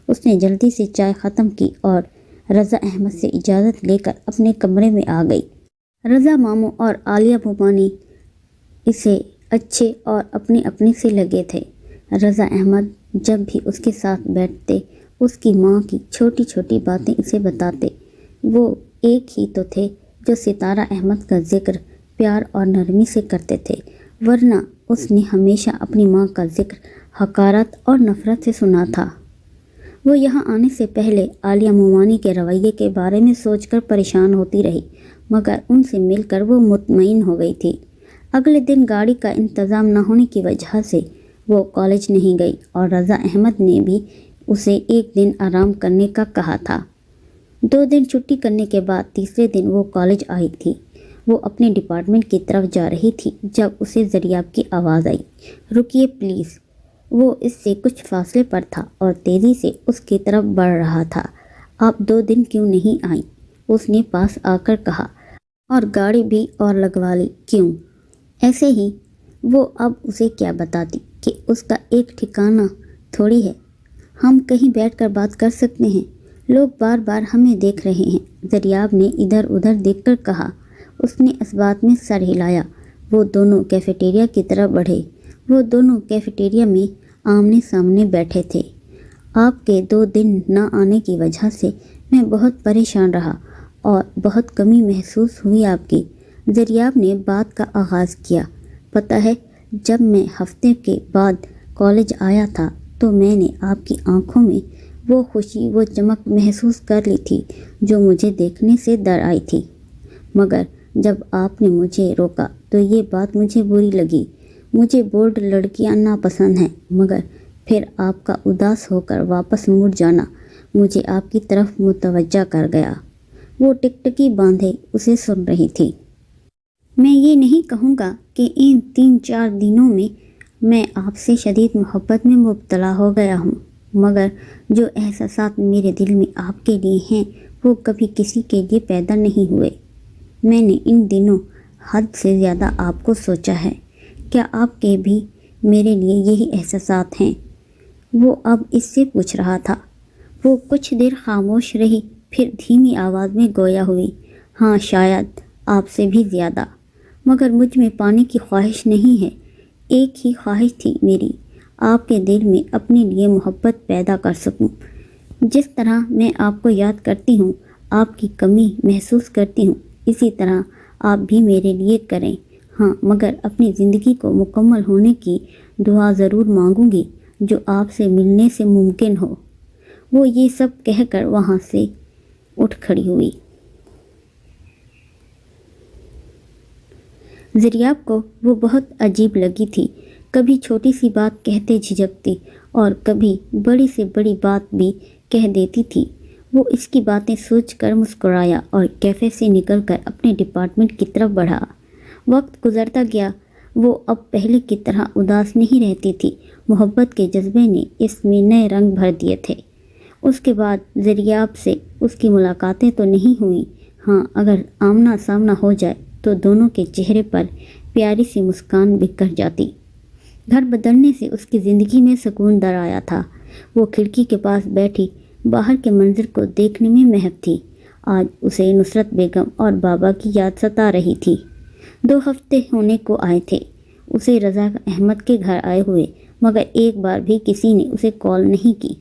اس نے جلدی سے چائے ختم کی اور رضا احمد سے اجازت لے کر اپنے کمرے میں آ گئی۔ رضا ماموں اور عالیہ ممانی اسے اچھے اور اپنے سے لگے تھے۔ رضا احمد جب بھی اس کے ساتھ بیٹھتے، اس کی ماں کی چھوٹی چھوٹی باتیں اسے بتاتے۔ وہ ایک ہی تو تھے جو ستارہ احمد کا ذکر پیار اور نرمی سے کرتے تھے، ورنہ اس نے ہمیشہ اپنی ماں کا ذکر حقارت اور نفرت سے سنا تھا۔ وہ یہاں آنے سے پہلے عالیہ ممانی کے رویے کے بارے میں سوچ کر پریشان ہوتی رہی، مگر ان سے مل کر وہ مطمئن ہو گئی تھی۔ اگلے دن گاڑی کا انتظام نہ ہونے کی وجہ سے وہ کالج نہیں گئی اور رضا احمد نے بھی اسے ایک دن آرام کرنے کا کہا تھا۔ 2 دن چھٹی کرنے کے بعد تیسرے دن وہ کالج آئی تھی۔ وہ اپنے ڈپارٹمنٹ کی طرف جا رہی تھی جب اسے زریاب کی آواز آئی۔ رکیے پلیز۔ وہ اس سے کچھ فاصلے پر تھا اور تیزی سے اس کی طرف بڑھ رہا تھا۔ آپ 2 دن کیوں نہیں آئیں؟ اس نے پاس آ کر کہا۔ اور گاڑی بھی اور لگوا لی، کیوں؟ ایسے ہی۔ وہ اب اسے کیا بتاتی کہ اس کا ایک ٹھکانہ تھوڑی ہے۔ ہم کہیں بیٹھ کر بات کر سکتے ہیں، لوگ بار بار ہمیں دیکھ رہے ہیں، زریاب نے ادھر ادھر دیکھ کر کہا۔ اس نے اس بات میں سر ہلایا۔ وہ دونوں کیفیٹیریا کی طرف بڑھے۔ وہ دونوں کیفیٹیریا میں آمنے سامنے بیٹھے تھے۔ آپ کے 2 دن نہ آنے کی وجہ سے میں بہت پریشان رہا اور بہت کمی محسوس ہوئی آپ کی، زریاب نے بات کا آغاز کیا۔ پتہ ہے، جب میں ہفتے کے بعد کالج آیا تھا تو میں نے آپ کی آنکھوں میں وہ خوشی، وہ چمک محسوس کر لی تھی جو مجھے دیکھنے سے ڈر آئی تھی، مگر جب آپ نے مجھے روکا تو یہ بات مجھے بری لگی۔ مجھے بولڈ لڑکیاں ناپسند ہیں، مگر پھر آپ کا اداس ہو کر واپس مڑ جانا مجھے آپ کی طرف متوجہ کر گیا۔ وہ ٹکٹکی باندھے اسے سن رہی تھی۔ میں یہ نہیں کہوں گا کہ ان 3-4 دنوں میں آپ سے شدید محبت میں مبتلا ہو گیا ہوں، مگر جو احساسات میرے دل میں آپ کے لیے ہیں وہ کبھی کسی کے لیے پیدا نہیں ہوئے۔ میں نے ان دنوں حد سے زیادہ آپ کو سوچا ہے۔ کیا آپ کے بھی میرے لیے یہی احساسات ہیں؟ وہ اب اس سے پوچھ رہا تھا۔ وہ کچھ دیر خاموش رہی، پھر دھیمی آواز میں گویا ہوئی۔ ہاں، شاید آپ سے بھی زیادہ، مگر مجھ میں پانے کی خواہش نہیں ہے۔ ایک ہی خواہش تھی میری، آپ کے دل میں اپنے لیے محبت پیدا کر سکوں۔ جس طرح میں آپ کو یاد کرتی ہوں، آپ کی کمی محسوس کرتی ہوں، اسی طرح آپ بھی میرے لیے کریں۔ ہاں، مگر اپنی زندگی کو مکمل ہونے کی دعا ضرور مانگوں گی جو آپ سے ملنے سے ممکن ہو۔ وہ یہ سب کہہ کر وہاں سے اٹھ کھڑی ہوئی۔ زریاب کو وہ بہت عجیب لگی تھی۔ کبھی چھوٹی سی بات کہتے جھجکتی اور کبھی بڑی سے بڑی بات بھی کہہ دیتی تھی۔ وہ اس کی باتیں سوچ کر مسکرایا اور کیفے سے نکل کر اپنے ڈپارٹمنٹ کی طرف بڑھا۔ وقت گزرتا گیا۔ وہ اب پہلے کی طرح اداس نہیں رہتی تھی۔ محبت کے جذبے نے اس میں نئے رنگ بھر دیے تھے۔ اس کے بعد زریاب سے اس کی ملاقاتیں تو نہیں ہوئیں، ہاں اگر آمنا سامنا ہو جائے تو دونوں کے چہرے پر پیاری سی مسکان بکھر جاتی۔ گھر بدلنے سے اس کی زندگی میں سکون در آیا تھا۔ وہ کھڑکی کے پاس بیٹھی باہر کے منظر کو دیکھنے میں محو تھی۔ آج اسے نصرت بیگم اور بابا کی یاد ستا رہی تھی۔ 2 ہفتے ہونے کو آئے تھے اسے رضا احمد کے گھر آئے ہوئے، مگر ایک بار بھی کسی نے اسے کال نہیں کی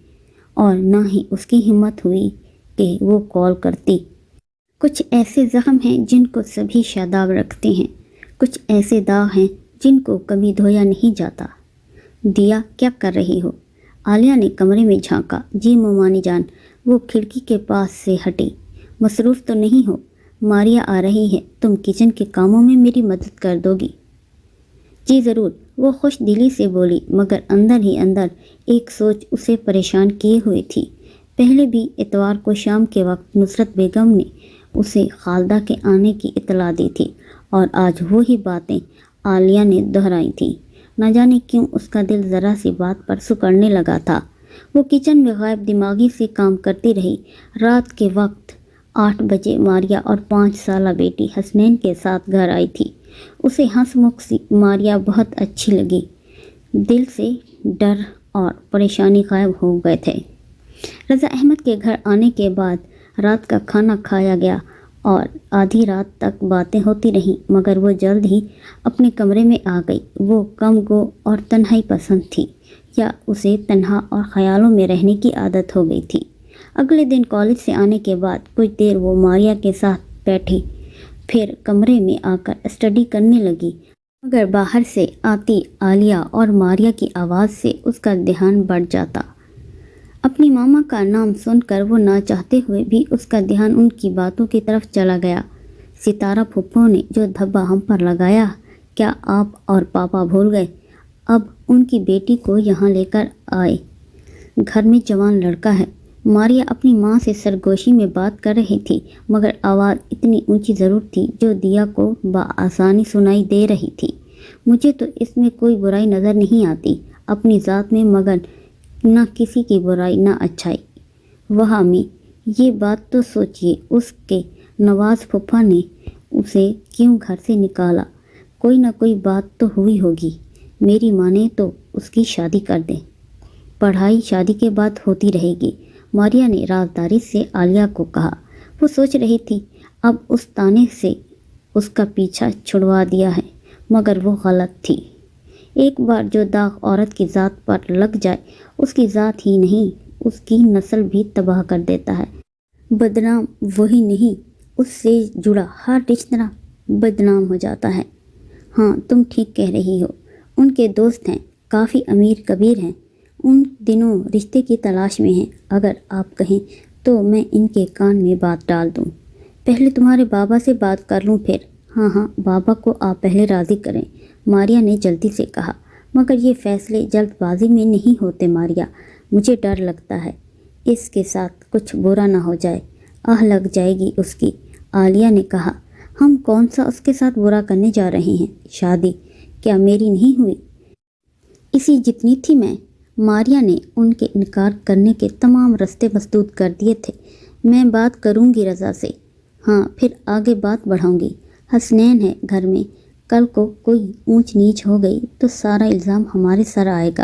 اور نہ ہی اس کی ہمت ہوئی کہ وہ کال کرتی۔ کچھ ایسے زخم ہیں جن کو سبھی شاداب رکھتے ہیں، کچھ ایسے داغ ہیں جن کو کبھی دھویا نہیں جاتا۔ دیا کیا کر رہی ہو؟ عالیہ نے کمرے میں جھانکا۔ جی مومانی جان۔ وہ کھڑکی کے پاس سے ہٹی۔ مصروف تو نہیں ہو؟ ماریا آ رہی ہے، تم کچن کے کاموں میں میری مدد کر دو گی؟ جی ضرور، وہ خوش دلی سے بولی، مگر اندر ہی اندر ایک سوچ اسے پریشان کیے ہوئے تھی۔ پہلے بھی اتوار کو شام کے وقت نصرت بیگم نے اسے خالدہ کے آنے کی اطلاع دی تھی اور آج وہی باتیں عالیہ نے دہرائی تھیں۔ نہ جانے کیوں اس کا دل ذرا سی بات پر سکڑنے لگا تھا۔ وہ کچن میں غائب دماغی سے کام کرتی رہی۔ رات کے وقت 8 بجے ماریا اور 5 سالہ بیٹی حسنین کے ساتھ گھر آئی تھی۔ اسے ہنس مکھ سی ماریا بہت اچھی لگی۔ دل سے ڈر اور پریشانی غائب ہو گئے تھے۔ رضا احمد کے گھر آنے کے بعد رات کا کھانا کھایا گیا اور آدھی رات تک باتیں ہوتی رہیں، مگر وہ جلد ہی اپنے کمرے میں آ گئی۔ وہ کم گو اور تنہائی پسند تھی، یا اسے تنہا اور خیالوں میں رہنے کی عادت ہو گئی تھی۔ اگلے دن کالج سے آنے کے بعد کچھ دیر وہ ماریا کے ساتھ بیٹھی، پھر کمرے میں آ کر اسٹڈی کرنے لگی، مگر باہر سے آتی عالیہ اور ماریا کی آواز سے اس کا دھیان بڑھ جاتا۔ اپنی ماما کا نام سن کر وہ نہ چاہتے ہوئے بھی اس کا دھیان ان کی باتوں کی طرف چلا گیا۔ ستارہ پھپھو نے جو دھبا ہم پر لگایا، کیا آپ اور پاپا بھول گئے؟ اب ان کی بیٹی کو یہاں لے کر آئے۔ گھر میں جوان لڑکا ہے۔ ماریا اپنی ماں سے سرگوشی میں بات کر رہی تھی، مگر آواز اتنی اونچی ضرور تھی جو دیا کو بآسانی سنائی دے رہی تھی۔ مجھے تو اس میں کوئی برائی نظر نہیں آتی اپنی ذات میں، مگر نہ کسی کی برائی نہ اچھائی۔ وہاں میں یہ بات تو سوچئے، اس کے نواز پھپھا نے اسے کیوں گھر سے نکالا؟ کوئی نہ کوئی بات تو ہوئی ہوگی۔ میری ماں نے تو اس کی شادی کر دیں۔ پڑھائی شادی کے بعد ہوتی رہے گی، ماریا نے رازداری سے عالیہ کو کہا۔ وہ سوچ رہی تھی اب اس طانے سے اس کا پیچھا چھڑوا دیا ہے، مگر وہ غلط تھی۔ ایک بار جو داغ عورت کی ذات پر لگ جائے، اس کی ذات ہی نہیں اس کی نسل بھی تباہ کر دیتا ہے۔ بدنام وہی نہیں، اس سے جڑا ہر رشتہ بدنام ہو جاتا ہے۔ ہاں تم ٹھیک کہہ رہی ہو، ان کے دوست ہیں، کافی امیر کبیر ہیں، ان دنوں رشتے کی تلاش میں ہیں۔ اگر آپ کہیں تو میں ان کے کان میں بات ڈال دوں۔ پہلے تمہارے بابا سے بات کر لوں پھر؟ ہاں بابا کو آپ پہلے راضی کریں، ماریا نے جلدی سے کہا۔ مگر یہ فیصلے جلد بازی میں نہیں ہوتے ماریا، مجھے ڈر لگتا ہے اس کے ساتھ کچھ برا نہ ہو جائے، آہ لگ جائے گی اس کی۔ عالیہ نے کہا، ہم کون سا اس کے ساتھ برا کرنے جا رہے ہیں؟ شادی کیا میری نہیں ہوئی؟ اسی جتنی تھی میں۔ ماریا نے ان کے انکار کرنے کے تمام رستے مسدود کر دیے تھے۔ میں بات کروں گی رضا سے۔ ہاں پھر آگے بات بڑھاؤں گی۔ حسنین ہے گھر میں، کل کو کوئی اونچ نیچ ہو گئی تو سارا الزام ہمارے سر آئے گا،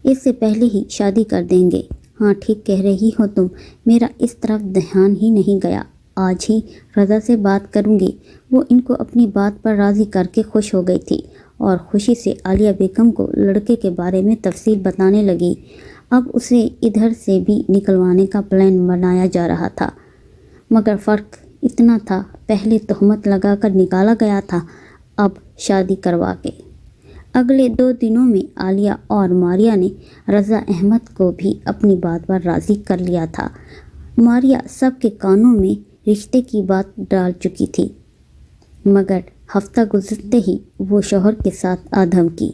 اس سے پہلے ہی شادی کر دیں گے۔ ہاں ٹھیک کہہ رہی ہو تم، میرا اس طرف دھیان ہی نہیں گیا، آج ہی رضا سے بات کروں گی۔ وہ ان کو اپنی بات پر راضی کر کے خوش ہو گئی تھی اور خوشی سے عالیہ بیگم کو لڑکے کے بارے میں تفصیل بتانے لگی۔ اب اسے ادھر سے بھی نکلوانے کا پلان بنایا جا رہا تھا، مگر فرق اتنا تھا، پہلے تہمت لگا کر نکالا گیا تھا، اب شادی کروا کے۔ اگلے 2 دنوں میں عالیہ اور ماریا نے رضا احمد کو بھی اپنی بات پر راضی کر لیا تھا۔ ماریا سب کے کانوں میں رشتے کی بات ڈال چکی تھی، مگر ہفتہ گزرتے ہی وہ شوہر کے ساتھ آدھم کی۔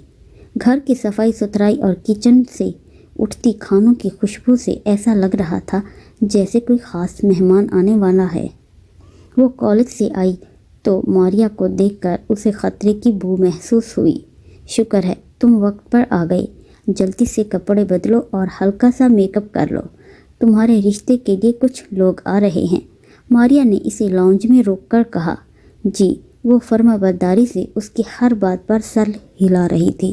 گھر کی صفائی ستھرائی اور کچن سے اٹھتی کھانوں کی خوشبو سے ایسا لگ رہا تھا جیسے کوئی خاص مہمان آنے والا ہے۔ وہ کالج سے آئی تو ماریا کو دیکھ کر اسے خطرے کی بو محسوس ہوئی۔ شکر ہے تم وقت پر آ گئے، جلدی سے کپڑے بدلو اور ہلکا سا میک اپ کر لو، تمہارے رشتے کے لیے کچھ لوگ آ رہے ہیں۔ ماریا نے اسے لاؤنج میں روک کر کہا۔ جی وہ فرما برداری سے اس کی ہر بات پر سر ہلا رہی تھی۔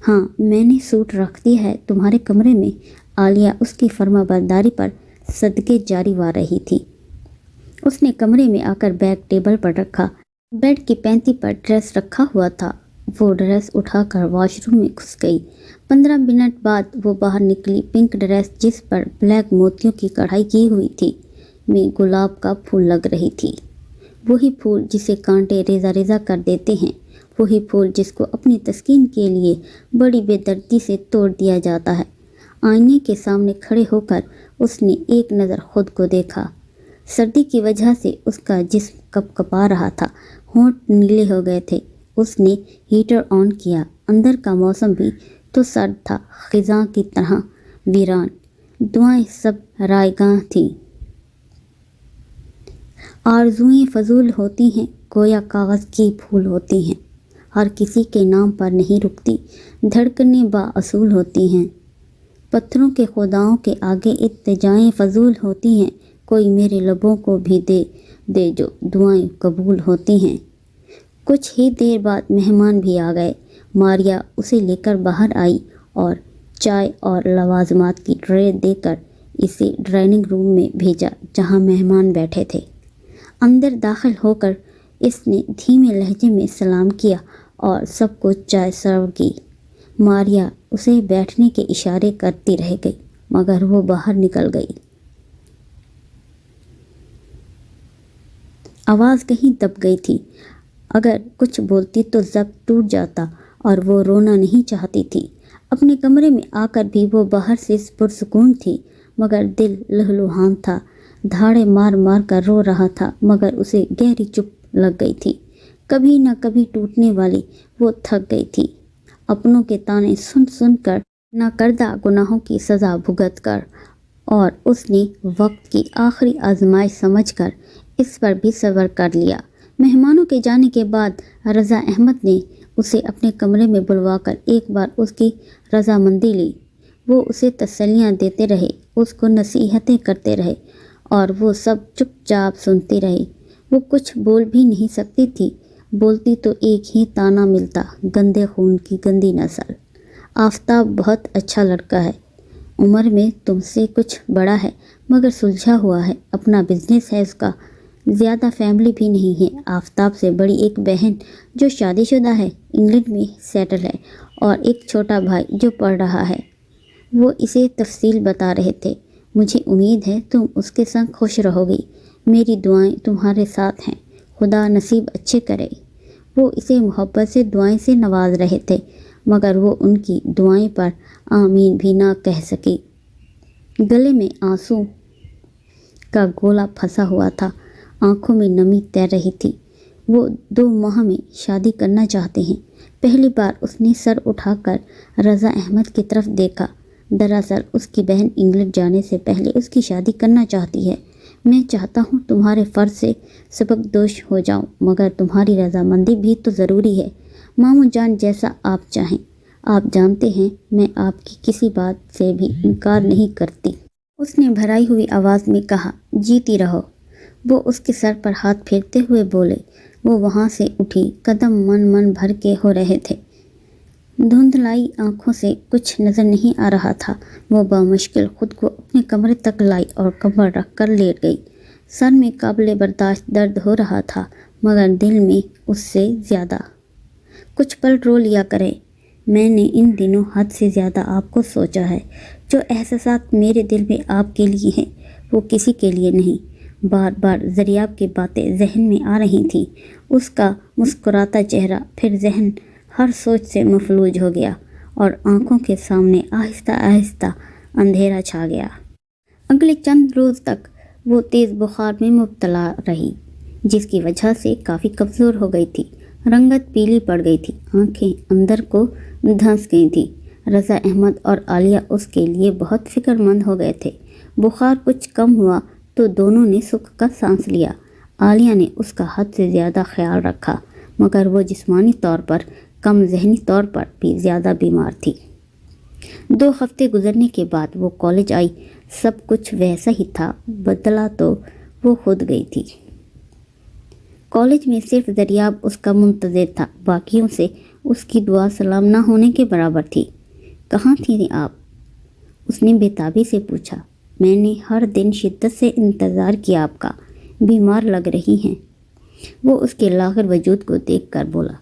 ہاں، میں نے سوٹ رکھ دیا ہے تمہارے کمرے میں۔ عالیہ اس کی فرما برداری پر صدقے جاری وا رہی تھی۔ اس نے کمرے میں آ کر بیگ ٹیبل پر رکھا۔ بیڈ کی پینتی پر ڈریس رکھا ہوا تھا۔ وہ ڈریس اٹھا کر واش روم میں گھس گئی۔ 15 منٹ بعد وہ باہر نکلی۔ پنک ڈریس جس پر بلیک موتیوں کی کڑھائی کی ہوئی تھی میں گلاب کا پھول لگ رہی تھی۔ وہی پھول جسے کانٹے ریزہ ریزہ کر دیتے ہیں، وہی پھول جس کو اپنی تسکین کے لیے بڑی بے دردی سے توڑ دیا جاتا ہے۔ آئینے کے سامنے کھڑے ہو کر اس نے ایک نظر خود کو دیکھا۔ سردی کی وجہ سے اس کا جسم کپ کپا رہا تھا، ہونٹ نیلے ہو گئے تھے۔ اس نے ہیٹر آن کیا۔ اندر کا موسم بھی تو سرد تھا، خزاں کی طرح ویران۔ دعائیں سب رائیگاں تھیں۔ آرزوئیں فضول ہوتی ہیں، گویا کاغذ کی پھول ہوتی ہیں، ہر کسی کے نام پر نہیں رکتی، دھڑکنیں با اصول ہوتی ہیں۔ پتھروں کے خداؤں کے آگے التجائیں فضول ہوتی ہیں، کوئی میرے لبوں کو بھی دے دے جو دعائیں قبول ہوتی ہیں۔ کچھ ہی دیر بعد مہمان بھی آ گئے۔ ماریا اسے لے کر باہر آئی اور چائے اور لوازمات کی ٹرے دے کر اسے ڈرائننگ روم میں بھیجا جہاں مہمان بیٹھے تھے۔ اندر داخل ہو کر اس نے دھیمے لہجے میں سلام کیا اور سب کو چائے سرو کی۔ ماریا اسے بیٹھنے کے اشارے کرتی رہ گئی مگر وہ باہر نکل گئی۔ آواز کہیں دب گئی تھی۔ اگر کچھ بولتی تو ضبط ٹوٹ جاتا اور وہ رونا نہیں چاہتی تھی۔ اپنے کمرے میں آ کر بھی وہ باہر سے پرسکون تھی مگر دل لہلوہان تھا۔ دھاڑے مار مار کر رو رہا تھا مگر اسے گہری چپ لگ گئی تھی، کبھی نہ کبھی ٹوٹنے والی۔ وہ تھک گئی تھی اپنوں کے تانے سن سن کر، نہ کردہ گناہوں کی سزا بھگت کر، اور اس نے وقت کی آخری آزمائش سمجھ کر اس پر بھی صبر کر لیا۔ مہمانوں کے جانے کے بعد رضا احمد نے اسے اپنے کمرے میں بلوا کر ایک بار اس کی رضامندی لی۔ وہ اسے تسلیاں دیتے رہے، اس کو نصیحتیں کرتے رہے اور وہ سب چپ چاپ سنتی رہی۔ وہ کچھ بول بھی نہیں سکتی تھی، بولتی تو ایک ہی طعنہ ملتا، گندے خون کی گندی نسل۔ آفتاب بہت اچھا لڑکا ہے، عمر میں تم سے کچھ بڑا ہے مگر سلجھا ہوا ہے، اپنا بزنس ہے اس کا، زیادہ فیملی بھی نہیں ہے۔ آفتاب سے بڑی ایک بہن جو شادی شدہ ہے، انگلینڈ میں سیٹل ہے، اور ایک چھوٹا بھائی جو پڑھ رہا ہے۔ وہ اسے تفصیل بتا رہے تھے۔ مجھے امید ہے تم اس کے سنگ خوش رہو گی، میری دعائیں تمہارے ساتھ ہیں، خدا نصیب اچھے کرے۔ وہ اسے محبت سے دعائیں سے نواز رہے تھے مگر وہ ان کی دعائیں پر آمین بھی نہ کہہ سکی۔ گلے میں آنسوں کا گولا پھنسا ہوا تھا، آنکھوں میں نمی تیر رہی تھی۔ وہ 2 ماہ میں شادی کرنا چاہتے ہیں۔ پہلی بار اس نے سر اٹھا کر رضا احمد کی طرف دیکھا۔ دراصل اس کی بہن انگلینڈ جانے سے پہلے اس کی شادی کرنا چاہتی ہے۔ میں چاہتا ہوں تمہارے فرض سے سبکدوش ہو جاؤں مگر تمہاری رضامندی بھی تو ضروری ہے۔ ماموں جان جیسا آپ چاہیں، آپ جانتے ہیں میں آپ کی کسی بات سے بھی انکار نہیں کرتی۔ اس نے بھرائی ہوئی آواز میں کہا، جیتی رہو۔ وہ اس کے سر پر ہاتھ پھیرتے ہوئے بولے۔ وہ وہاں سے اٹھی، قدم من بھر کے ہو رہے تھے، دھندلائی آنکھوں سے کچھ نظر نہیں آ رہا تھا۔ وہ بامشکل خود کو اپنے کمرے تک لائی اور کمر رکھ کر لیٹ گئی۔ سر میں قابل برداشت درد ہو رہا تھا مگر دل میں اس سے زیادہ۔ کچھ پل رو لیا کرے، میں نے ان دنوں حد سے زیادہ آپ کو سوچا ہے۔ جو احساسات میرے دل میں آپ کے لیے ہیں وہ کسی کے لیے نہیں۔ بار بار زریاب کی باتیں ذہن میں آ رہی تھیں، اس کا مسکراتا چہرہ، پھر ذہن ہر سوچ سے مفلوج ہو گیا اور آنکھوں کے سامنے آہستہ آہستہ اندھیرا چھا گیا۔ اگلے چند روز تک وہ تیز بخار میں مبتلا رہی جس کی وجہ سے کافی کمزور ہو گئی تھی، رنگت پیلی پڑ گئی تھی، آنکھیں اندر کو دھنس گئی تھیں۔ رضا احمد اور عالیہ اس کے لیے بہت فکر مند ہو گئے تھے۔ بخار کچھ کم ہوا تو دونوں نے سکھ کا سانس لیا۔ عالیہ نے اس کا حد سے زیادہ خیال رکھا مگر وہ جسمانی طور پر کم، ذہنی طور پر بھی زیادہ بیمار تھی۔ 2 ہفتے گزرنے کے بعد وہ کالج آئی۔ سب کچھ ویسا ہی تھا، بدلا تو وہ خود گئی تھی۔ کالج میں صرف دریاب اس کا منتظر تھا، باقیوں سے اس کی دعا سلام نہ ہونے کے برابر تھی۔ کہاں تھیں آپ؟ اس نے بےتابی سے پوچھا۔ میں نے ہر دن شدت سے انتظار کیا آپ کا، بیمار لگ رہی ہیں۔ وہ اس کے لاغر وجود کو دیکھ کر بولا۔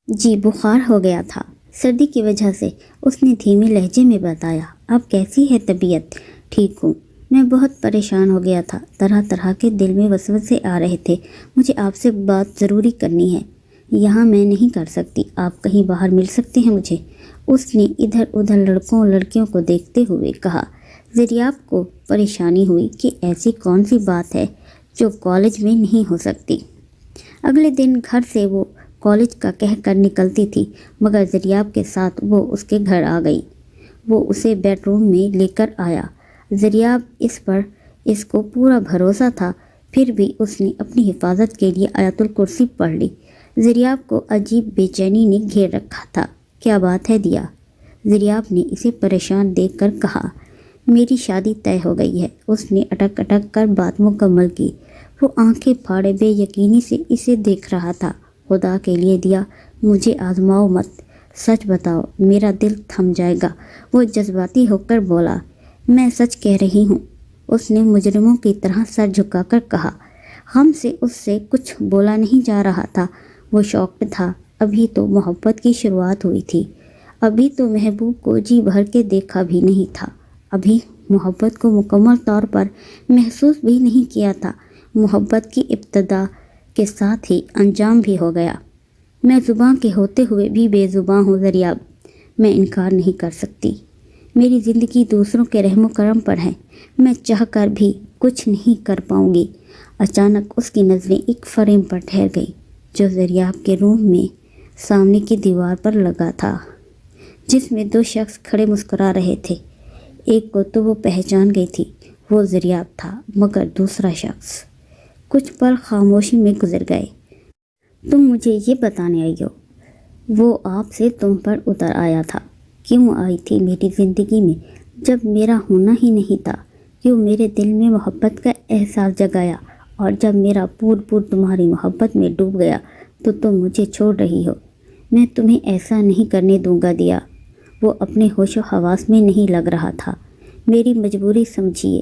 جی بخار ہو گیا تھا، سردی کی وجہ سے، اس نے دھیمے لہجے میں بتایا۔ اب کیسی ہے طبیعت؟ ٹھیک ہوں، میں بہت پریشان ہو گیا تھا، طرح طرح کے دل میں وسوسے آ رہے تھے۔ مجھے آپ سے بات ضروری کرنی ہے۔ یہاں میں نہیں کر سکتی، آپ کہیں باہر مل سکتے ہیں مجھے؟ اس نے ادھر ادھر لڑکوں اور لڑکیوں کو دیکھتے ہوئے کہا۔ دریاب کو پریشانی ہوئی کہ ایسی کون سی بات ہے جو کالج میں نہیں ہو سکتی۔ اگلے دن گھر سے وہ کالج کا کہہ کر نکلتی تھی، مگر دریاب کے ساتھ وہ اس کے گھر آ گئی۔ وہ اسے بیڈ روم میں لے کر آیا۔ دریاب اس پر اس کو پورا بھروسہ تھا، پھر بھی اس نے اپنی حفاظت کے لیے آیت الکرسی پڑھ لی۔ دریاب کو عجیب بے چینی نے گھیر رکھا تھا۔ کیا بات ہے دیا؟ دریاب نے اسے پریشان دیکھ کر کہا۔ میری شادی طے ہو گئی ہے۔ اس نے اٹک اٹک کر بات مکمل کی۔ وہ آنکھیں پھاڑے بے یقینی سے اسے دیکھ رہا تھا۔ خدا کے لیے دیا، مجھے آزماؤ مت، سچ بتاؤ، میرا دل تھم جائے گا۔ وہ جذباتی ہو کر بولا۔ میں سچ کہہ رہی ہوں، اس نے مجرموں کی طرح سر جھکا کر کہا۔ غم سے اس سے کچھ بولا نہیں جا رہا تھا۔ وہ شاکڈ تھا۔ ابھی تو محبت کی شروعات ہوئی تھی، ابھی تو محبوب کو جی بھر کے دیکھا بھی نہیں تھا، ابھی محبت کو مکمل طور پر محسوس بھی نہیں کیا تھا۔ محبت کی ابتدا کے ساتھ ہی انجام بھی ہو گیا۔ میں زباں کے ہوتے ہوئے بھی بے زباں ہوں دریاب، میں انکار نہیں کر سکتی۔ میری زندگی دوسروں کے رحم و کرم پر ہے، میں چاہ کر بھی کچھ نہیں کر پاؤں گی۔ اچانک اس کی نظریں ایک فریم پر ٹھہر گئی جو دریاب کے روم میں سامنے کی دیوار پر لگا تھا، جس میں دو شخص کھڑے مسکرا رہے تھے۔ ایک کو تو وہ پہچان گئی تھی، وہ دریاب تھا، مگر دوسرا شخص۔ کچھ پل خاموشی میں گزر گئے۔ تم مجھے یہ بتانے آئی ہو، وہ آپ سے تم پر اتر آیا تھا؟ کیوں آئی تھی میری زندگی میں جب میرا ہونا ہی نہیں تھا؟ کیوں میرے دل میں محبت کا احساس جگایا، اور جب میرا پور تمہاری محبت میں ڈوب گیا تو تم مجھے چھوڑ رہی ہو؟ میں تمہیں ایسا نہیں کرنے دوں گا دیا۔ وہ اپنے ہوش و حواس میں نہیں لگ رہا تھا۔ میری مجبوری سمجھیے،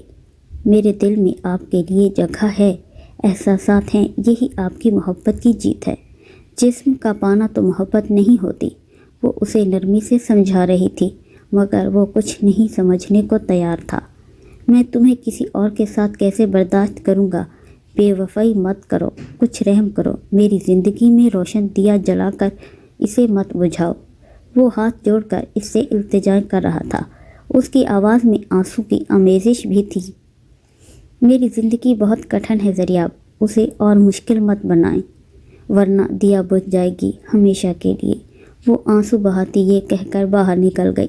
میرے دل میں آپ کے لیے جگہ ہے، احساسات ہیں، یہی آپ کی محبت کی جیت ہے۔ جسم کا پانا تو محبت نہیں ہوتی۔ وہ اسے نرمی سے سمجھا رہی تھی، مگر وہ کچھ نہیں سمجھنے کو تیار تھا۔ میں تمہیں کسی اور کے ساتھ کیسے برداشت کروں گا؟ بے وفائی مت کرو، کچھ رحم کرو، میری زندگی میں روشن دیا جلا کر اسے مت بجھاؤ۔ وہ ہاتھ جوڑ کر اس سے التجا کر رہا تھا، اس کی آواز میں آنسو کی آمیزش بھی تھی۔ میری زندگی بہت کٹھن ہے دریاب، اسے اور مشکل مت بنائیں، ورنہ دیا بجھ جائے گی ہمیشہ کے لیے۔ وہ آنسو بہاتی یہ کہہ کر باہر نکل گئی۔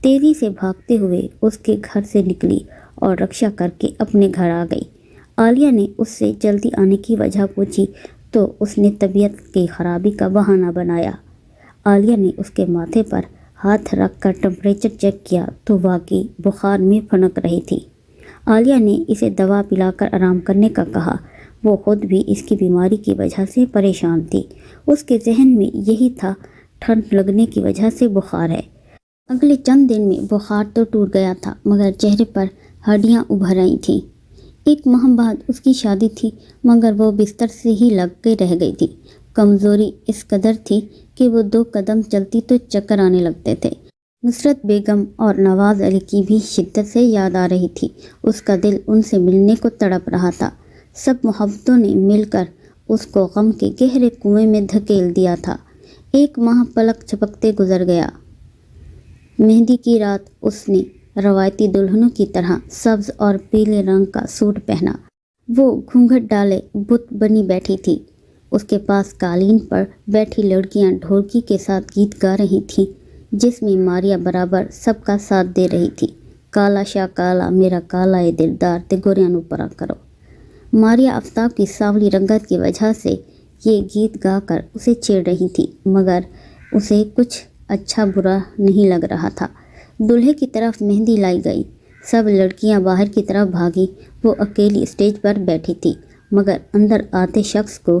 تیزی سے بھاگتے ہوئے اس کے گھر سے نکلی اور رکشا کر کے اپنے گھر آ گئی۔ عالیہ نے اس سے جلدی آنے کی وجہ پوچھی تو اس نے طبیعت کی خرابی کا بہانہ بنایا۔ عالیہ نے اس کے ماتھے پر ہاتھ رکھ کر ٹمپریچر چیک کیا تو واقعی بخار میں پھنک رہی تھی۔ عالیہ نے اسے دوا پلا کر آرام کرنے کا کہا۔ وہ خود بھی اس کی بیماری کی وجہ سے پریشان تھی۔ اس کے ذہن میں یہی تھا، ٹھنڈ لگنے کی وجہ سے بخار ہے۔ اگلے چند دن میں بخار تو ٹوٹ گیا تھا، مگر چہرے پر ہڈیاں ابھر آئی تھیں۔ ایک ماہ بعد اس کی شادی تھی، مگر وہ بستر سے ہی لگ کے رہ گئی تھی۔ کمزوری اس قدر تھی کہ وہ 2 قدم چلتی تو چکر آنے لگتے تھے۔ نصرت بیگم اور نواز علی کی بھی شدت سے یاد آ رہی تھی۔ اس کا دل ان سے ملنے کو تڑپ رہا تھا۔ سب محبتوں نے مل کر اس کو غم کے گہرے کنویں میں دھکیل دیا تھا۔ 1 ماہ پلک جھپکتے گزر گیا۔ مہندی کی رات اس نے روایتی دلہنوں کی طرح سبز اور پیلے رنگ کا سوٹ پہنا۔ وہ گھونگھٹ ڈالے بت بنی بیٹھی تھی۔ اس کے پاس قالین پر بیٹھی لڑکیاں ڈھولکی کے ساتھ گیت گا رہی تھیں، جس میں ماریا برابر سب کا ساتھ دے رہی تھی۔ کالا شاہ کالا میرا کالا اے دلدار تے گوریاں نو پرا کرو۔ ماریا آفتاب کی سانولی رنگت کی وجہ سے یہ گیت گا کر اسے چھیڑ رہی تھی، مگر اسے کچھ اچھا برا نہیں لگ رہا تھا۔ دولہے کی طرف مہندی لائی گئی، سب لڑکیاں باہر کی طرف بھاگیں۔ وہ اکیلی اسٹیج پر بیٹھی تھی، مگر اندر آتے شخص کو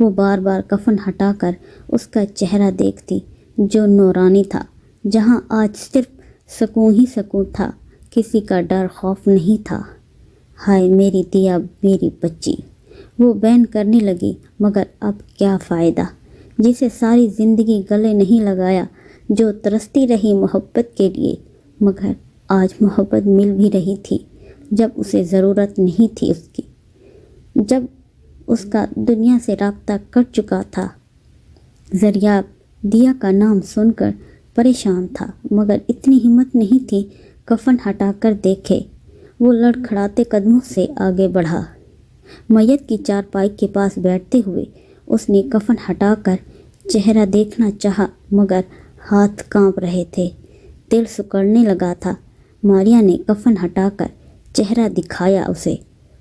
وہ بار بار کفن ہٹا کر اس کا چہرہ دیکھتی جو نورانی تھا، جہاں آج صرف سکون ہی سکون تھا، کسی کا ڈر خوف نہیں تھا۔ ہائے میری دیا، میری بچی، وہ بین کرنے لگی۔ مگر اب کیا فائدہ، جسے ساری زندگی گلے نہیں لگایا، جو ترستی رہی محبت کے لیے، مگر آج محبت مل بھی رہی تھی جب اسے ضرورت نہیں تھی اس کی، جب اس کا دنیا سے رابطہ کٹ چکا تھا۔ زریاب دیا کا نام سن کر پریشان تھا، مگر اتنی ہمت نہیں تھی کفن ہٹا کر دیکھے۔ وہ لڑکھڑاتے قدموں سے آگے بڑھا۔ میت کی چارپائی کے پاس بیٹھتے ہوئے اس نے کفن ہٹا کر چہرہ دیکھنا چاہا، مگر ہاتھ کانپ رہے تھے، دل سکڑنے لگا تھا۔ ماریا نے کفن ہٹا کر چہرہ دکھایا اسے،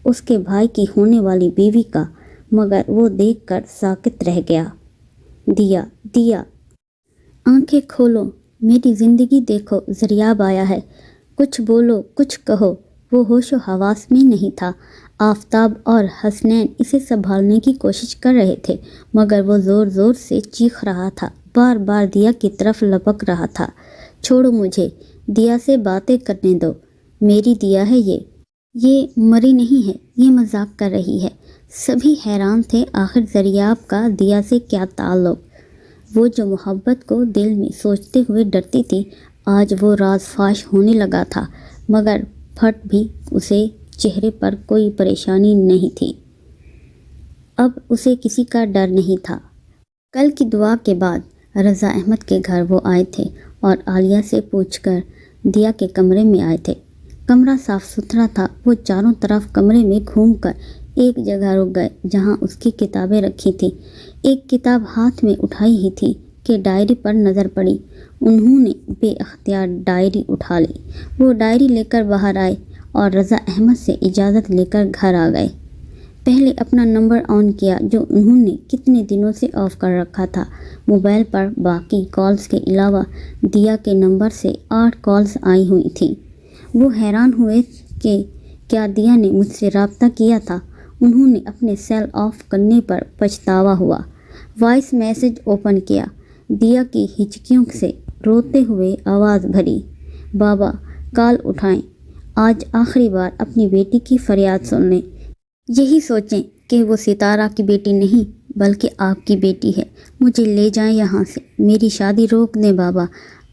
اس کے بھائی کی ہونے والی بیوی کا، مگر وہ دیکھ کر ساکت رہ گیا۔ دیا، دیا، آنکھیں کھولو، میری زندگی دیکھو، زریاب آیا ہے، کچھ بولو، کچھ کہو۔ وہ ہوش و حواس میں نہیں تھا۔ آفتاب اور حسنین اسے سنبھالنے کی کوشش کر رہے تھے، مگر وہ زور زور سے چیخ رہا تھا، بار بار دیا کی طرف لپک رہا تھا۔ چھوڑو مجھے، دیا سے باتیں کرنے دو، میری دیا ہے یہ مری نہیں ہے، یہ مذاق کر رہی ہے۔ سبھی حیران تھے، آخر زریاب کا دیا سے کیا تعلق؟ وہ جو محبت کو دل میں سوچتے ہوئے ڈرتی تھی، آج وہ راز فاش ہونے لگا تھا، مگر پھٹ بھی اسے چہرے پر کوئی پریشانی نہیں تھی۔ اب اسے کسی کا ڈر نہیں تھا۔ کل کی دعا کے بعد رضا احمد کے گھر وہ آئے تھے اور عالیہ سے پوچھ کر دیا کے کمرے میں آئے تھے۔ کمرہ صاف ستھرا تھا۔ وہ چاروں طرف کمرے میں گھوم کر ایک جگہ رک گئے جہاں اس کی کتابیں رکھی تھیں۔ ایک کتاب ہاتھ میں اٹھائی ہی تھی کہ ڈائری پر نظر پڑی۔ انہوں نے بے اختیار ڈائری اٹھا لی۔ وہ ڈائری لے کر باہر آئے اور رضا احمد سے اجازت لے کر گھر آ گئے۔ پہلے اپنا نمبر آن کیا جو انہوں نے کتنے دنوں سے آف کر رکھا تھا۔ موبائل پر باقی کالز کے علاوہ دیا کے نمبر سے 8 کالز آئی ہوئی تھیں۔ وہ حیران ہوئے کہ کیا دیا نے مجھ سے رابطہ کیا تھا؟ انہوں نے اپنے سیل آف کرنے پر پچھتاوا ہوا۔ وائس میسج اوپن کیا۔ دیا کی ہچکیوں سے روتے ہوئے آواز بھری، بابا کال اٹھائیں، آج آخری بار اپنی بیٹی کی فریاد سن لیں۔ یہی سوچیں کہ وہ ستارہ کی بیٹی نہیں بلکہ آپ کی بیٹی ہے۔ مجھے لے جائیں یہاں سے، میری شادی روک دیں بابا۔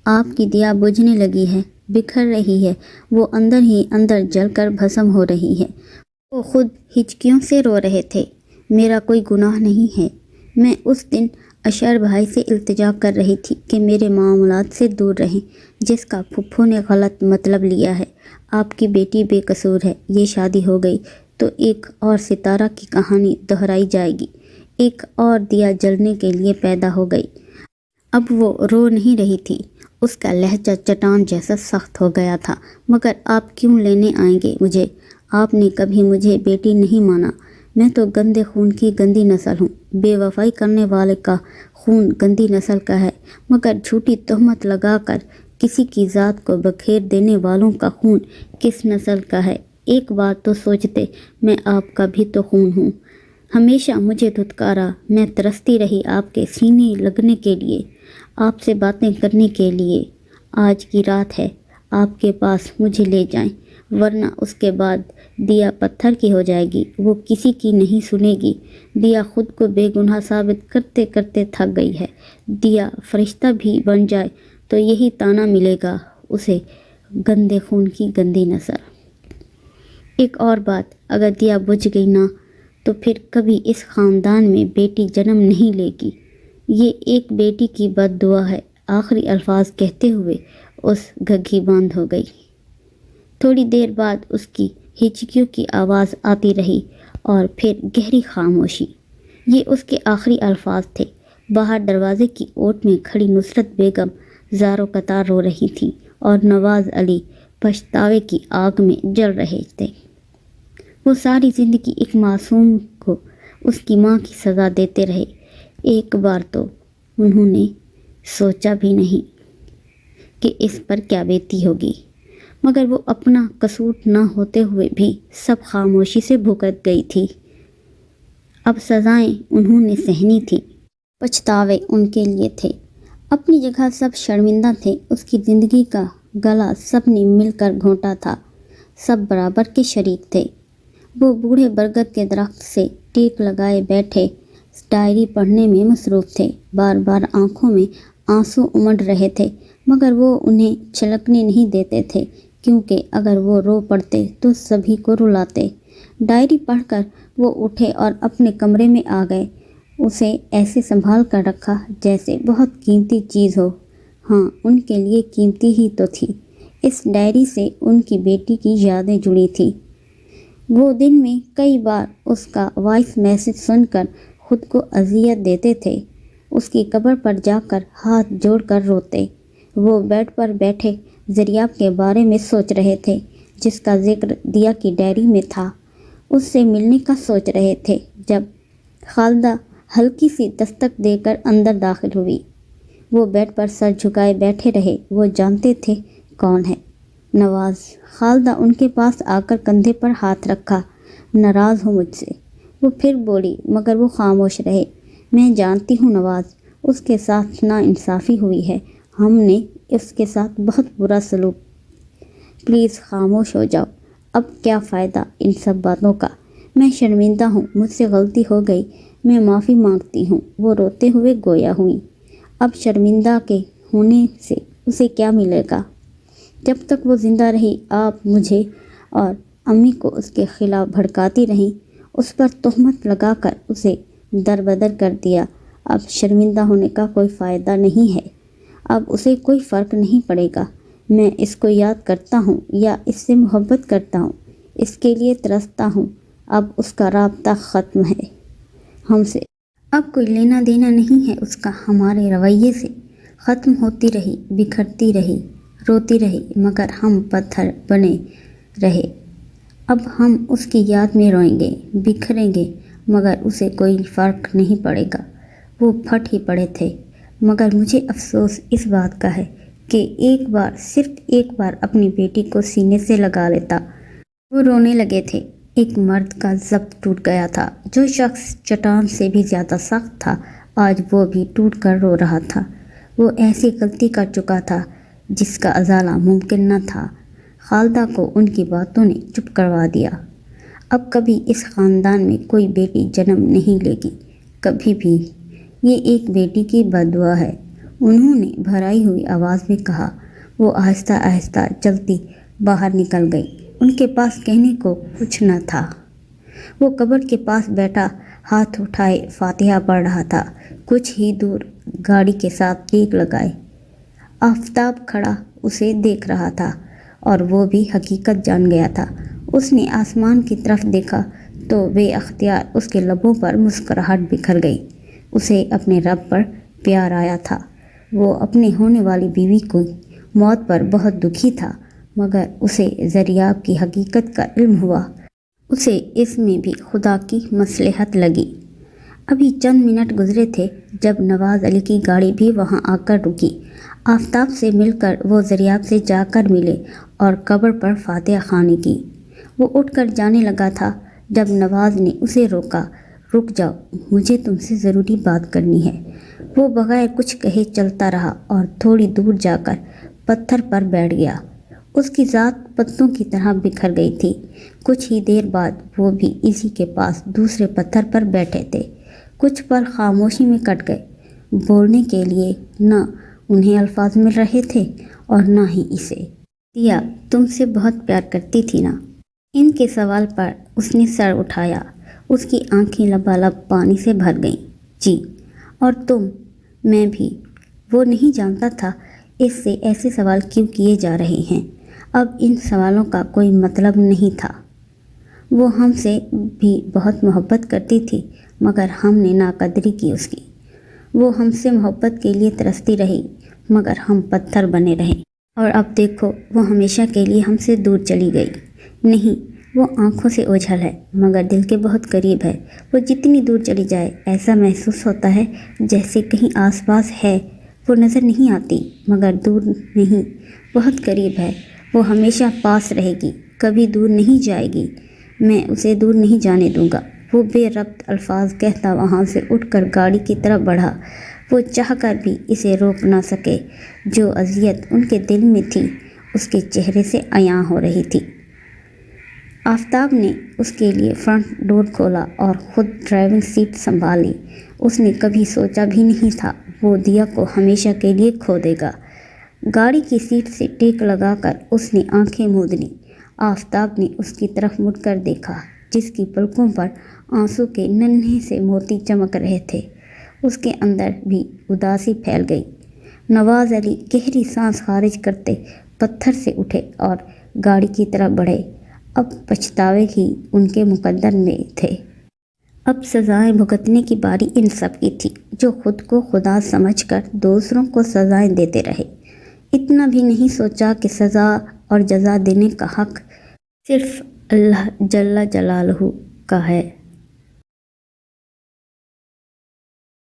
آپ کی دیا بجھنے لگی ہے، بکھر رہی ہے، وہ اندر ہی اندر جل کر بھسم ہو رہی ہے۔ وہ خود ہچکیوں سے رو رہے تھے۔ میرا کوئی گناہ نہیں ہے۔ میں اس دن اشر بھائی سے التجا کر رہی تھی کہ میرے معاملات سے دور رہیں، جس کا پھپھو نے غلط مطلب لیا ہے۔ آپ کی بیٹی بے قصور ہے۔ یہ شادی ہو گئی تو ایک اور ستارہ کی کہانی دہرائی جائے گی، ایک اور دیا جلنے کے لیے پیدا ہو گئی۔ اب وہ رو نہیں رہی تھی، اس کا لہجہ چٹان جیسا سخت ہو گیا تھا۔ مگر آپ کیوں لینے آئیں گے مجھے؟ آپ نے کبھی مجھے بیٹی نہیں مانا۔ میں تو گندے خون کی گندی نسل ہوں۔ بے وفائی کرنے والے کا خون گندی نسل کا ہے، مگر جھوٹی تہمت لگا کر کسی کی ذات کو بکھیر دینے والوں کا خون کس نسل کا ہے؟ ایک بات تو سوچتے، میں آپ کا بھی تو خون ہوں۔ ہمیشہ مجھے دھتکارا، میں ترستی رہی آپ کے سینے لگنے کے لیے، آپ سے باتیں کرنے کے لیے۔ آج کی رات ہے، آپ کے پاس مجھے لے جائیں، ورنہ اس کے بعد دیا پتھر کی ہو جائے گی، وہ کسی کی نہیں سنے گی۔ دیا خود کو بے گناہ ثابت کرتے کرتے تھک گئی ہے۔ دیا فرشتہ بھی بن جائے تو یہی طعنہ ملے گا اسے، گندے خون کی گندی نسل۔ ایک اور بات، اگر دیا بجھ گئی نا تو پھر کبھی اس خاندان میں بیٹی جنم نہیں لے گی۔ یہ ایک بیٹی کی بد دعا ہے۔ آخری الفاظ کہتے ہوئے اس گھگھی بند ہو گئی۔ تھوڑی دیر بعد اس کی ہچکیوں کی آواز آتی رہی اور پھر گہری خاموشی۔ یہ اس کے آخری الفاظ تھے۔ باہر دروازے کی اوٹ میں کھڑی نصرت بیگم زاروں قطار رو رہی تھی اور نواز علی پچھتاوے کی آگ میں جل رہے تھے۔ وہ ساری زندگی ایک معصوم کو اس کی ماں کی سزا دیتے رہے۔ ایک بار تو انہوں نے سوچا بھی نہیں کہ اس پر کیا بیتی ہوگی، مگر وہ اپنا قصور نہ ہوتے ہوئے بھی سب خاموشی سے بھگت گئی تھی۔ اب سزائیں انہوں نے سہنی تھی، پچھتاوے ان کے لیے تھے۔ اپنی جگہ سب شرمندہ تھے، اس کی زندگی کا گلا سب نے مل کر گھونٹا تھا، سب برابر کے شریک تھے۔ وہ بوڑھے برگد کے درخت سے ٹیک لگائے بیٹھے ڈائری پڑھنے میں مصروف تھے، بار بار آنکھوں میں آنسو امڑ رہے تھے، مگر وہ انہیں چھلکنے نہیں دیتے تھے، کیونکہ اگر وہ رو پڑتے تو سبھی کو رلاتے۔ ڈائری پڑھ کر وہ اٹھے اور اپنے کمرے میں آ گئے، اسے ایسے سنبھال کر رکھا جیسے بہت قیمتی چیز ہو۔ ہاں، ان کے لیے قیمتی ہی تو تھی۔ اس ڈائری سے ان کی بیٹی کی یادیں جڑی تھیں۔ وہ دن میں کئی بار اس کا وائس میسج سن کر خود کو اذیت دیتے تھے، اس کی قبر پر جا کر ہاتھ جوڑ کر روتے۔ وہ بیڈ پر بیٹھے زریاب کے بارے میں سوچ رہے تھے، جس کا ذکر دیا کی ڈائری میں تھا۔ اس سے ملنے کا سوچ رہے تھے جب خالدہ ہلکی سی دستک دے کر اندر داخل ہوئی۔ وہ بیڈ پر سر جھکائے بیٹھے رہے، وہ جانتے تھے کون ہے۔ نواز۔ خالدہ ان کے پاس آ کر کندھے پر ہاتھ رکھا۔ ناراض ہو مجھ سے؟ وہ پھر بولی، مگر وہ خاموش رہے۔ میں جانتی ہوں نواز، اس کے ساتھ ناانصافی ہوئی ہے، ہم نے اس کے ساتھ بہت برا سلوک۔ پلیز خاموش ہو جاؤ، اب کیا فائدہ ان سب باتوں کا؟ میں شرمندہ ہوں، مجھ سے غلطی ہو گئی، میں معافی مانگتی ہوں۔ وہ روتے ہوئے گویا ہوئیں۔ اب شرمندہ کے ہونے سے اسے کیا ملے گا؟ جب تک وہ زندہ رہی آپ مجھے اور امی کو اس کے خلاف بھڑکاتی رہیں، اس پر تہمت لگا کر اسے دربدر کر دیا۔ اب شرمندہ ہونے کا کوئی فائدہ نہیں ہے، اب اسے کوئی فرق نہیں پڑے گا۔ میں اس کو یاد کرتا ہوں یا اس سے محبت کرتا ہوں، اس کے لیے ترستا ہوں، اب اس کا رابطہ ختم ہے ہم سے، اب کوئی لینا دینا نہیں ہے اس کا ہمارے رویے سے۔ ختم ہوتی رہی، بکھرتی رہی، روتی رہی، مگر ہم پتھر بنے رہے۔ اب ہم اس کی یاد میں روئیں گے، بکھریں گے، مگر اسے کوئی فرق نہیں پڑے گا۔ وہ پھٹ ہی پڑے تھے، مگر مجھے افسوس اس بات کا ہے کہ ایک بار، صرف ایک بار اپنی بیٹی کو سینے سے لگا لیتا۔ وہ رونے لگے تھے۔ ایک مرد کا ضبط ٹوٹ گیا تھا۔ جو شخص چٹان سے بھی زیادہ سخت تھا، آج وہ بھی ٹوٹ کر رو رہا تھا۔ وہ ایسی غلطی کر چکا تھا جس کا ازالہ ممکن نہ تھا۔ خالدہ کو ان کی باتوں نے چپ کروا دیا۔ اب کبھی اس خاندان میں کوئی بیٹی جنم نہیں لے گی، کبھی بھی۔ یہ ایک بیٹی کی بد دعا ہے، انہوں نے بھرائی ہوئی آواز میں کہا۔ وہ آہستہ آہستہ چلتی باہر نکل گئی۔ ان کے پاس کہنے کو کچھ نہ تھا۔ وہ قبر کے پاس بیٹھا ہاتھ اٹھائے فاتحہ پڑھ رہا تھا۔ کچھ ہی دور گاڑی کے ساتھ ٹیک لگائے آفتاب کھڑا اسے دیکھ رہا تھا، اور وہ بھی حقیقت جان گیا تھا۔ اس نے آسمان کی طرف دیکھا تو بے اختیار اس کے لبوں پر مسکراہٹ بکھر گئی۔ اسے اپنے رب پر پیار آیا تھا۔ وہ اپنے ہونے والی بیوی کی موت پر بہت دکھی تھا، مگر اسے زریاب کی حقیقت کا علم ہوا۔ اسے اس میں بھی خدا کی مصلحت لگی۔ ابھی چند منٹ گزرے تھے جب نواز علی کی گاڑی بھی وہاں آ کر رکی۔ آفتاب سے مل کر وہ زریاب سے جا کر ملے اور قبر پر فاتحہ خوانی کی۔ وہ اٹھ کر جانے لگا تھا جب نواز نے اسے روکا۔ رک جاؤ، مجھے تم سے ضروری بات کرنی ہے۔ وہ بغیر کچھ کہے چلتا رہا اور تھوڑی دور جا کر پتھر پر بیٹھ گیا۔ اس کی ذات پتوں کی طرح بکھر گئی تھی۔ کچھ ہی دیر بعد وہ بھی اسی کے پاس دوسرے پتھر پر بیٹھے تھے۔ کچھ پل خاموشی میں کٹ گئے۔ بولنے کے لیے نہ انہیں الفاظ مل رہے تھے اور نہ ہی اسے۔ دیا تم سے بہت پیار کرتی تھی نا؟ ان کے سوال پر اس نے سر اٹھایا۔ اس کی آنکھیں لبالب پانی سے بھر گئیں۔ جی، اور تم؟ میں بھی۔ وہ نہیں جانتا تھا اس سے ایسے سوال کیوں کیے جا رہے ہیں۔ اب ان سوالوں کا کوئی مطلب نہیں تھا۔ وہ ہم سے بھی بہت محبت کرتی تھی، مگر ہم نے ناقدری کی اس کی۔ وہ ہم سے محبت کے لیے ترستی رہی، مگر ہم پتھر بنے رہے۔ اور اب دیکھو، وہ ہمیشہ کے لیے ہم سے دور چلی گئی۔ نہیں، وہ آنکھوں سے اوجھل ہے، مگر دل کے بہت قریب ہے۔ وہ جتنی دور چلی جائے، ایسا محسوس ہوتا ہے جیسے کہیں آس پاس ہے۔ وہ نظر نہیں آتی، مگر دور نہیں، بہت قریب ہے۔ وہ ہمیشہ پاس رہے گی، کبھی دور نہیں جائے گی۔ میں اسے دور نہیں جانے دوں گا۔ وہ بے ربط الفاظ کہتا وہاں سے اٹھ کر گاڑی کی طرف بڑھا۔ وہ چاہ کر بھی اسے روک نہ سکے۔ جو اذیت ان کے دل میں تھی اس کے چہرے سے عیاں ہو رہی تھی۔ آفتاب نے اس کے لیے فرنٹ ڈور کھولا اور خود ڈرائیونگ سیٹ سنبھال لی۔ اس نے کبھی سوچا بھی نہیں تھا وہ دیا کو ہمیشہ کے لیے کھو دے گا۔ گاڑی کی سیٹ سے ٹیک لگا کر اس نے آنکھیں موند لیں۔ آفتاب نے اس کی طرف مڑ کر دیکھا جس کی پلکوں پر آنسو کے ننھے سے موتی چمک رہے تھے۔ اس کے اندر بھی اداسی پھیل گئی۔ نواز علی گہری سانس خارج کرتے پتھر سے اٹھے اور گاڑی کی طرف بڑھے۔ اب پچھتاوے ہی ان کے مقدر میں تھے۔ اب سزائیں بھگتنے کی باری ان سب کی تھی جو خود کو خدا سمجھ کر دوسروں کو سزائیں دیتے رہے۔ اتنا بھی نہیں سوچا کہ سزا اور جزا دینے کا حق صرف اللہ جل جلالہ کا ہے۔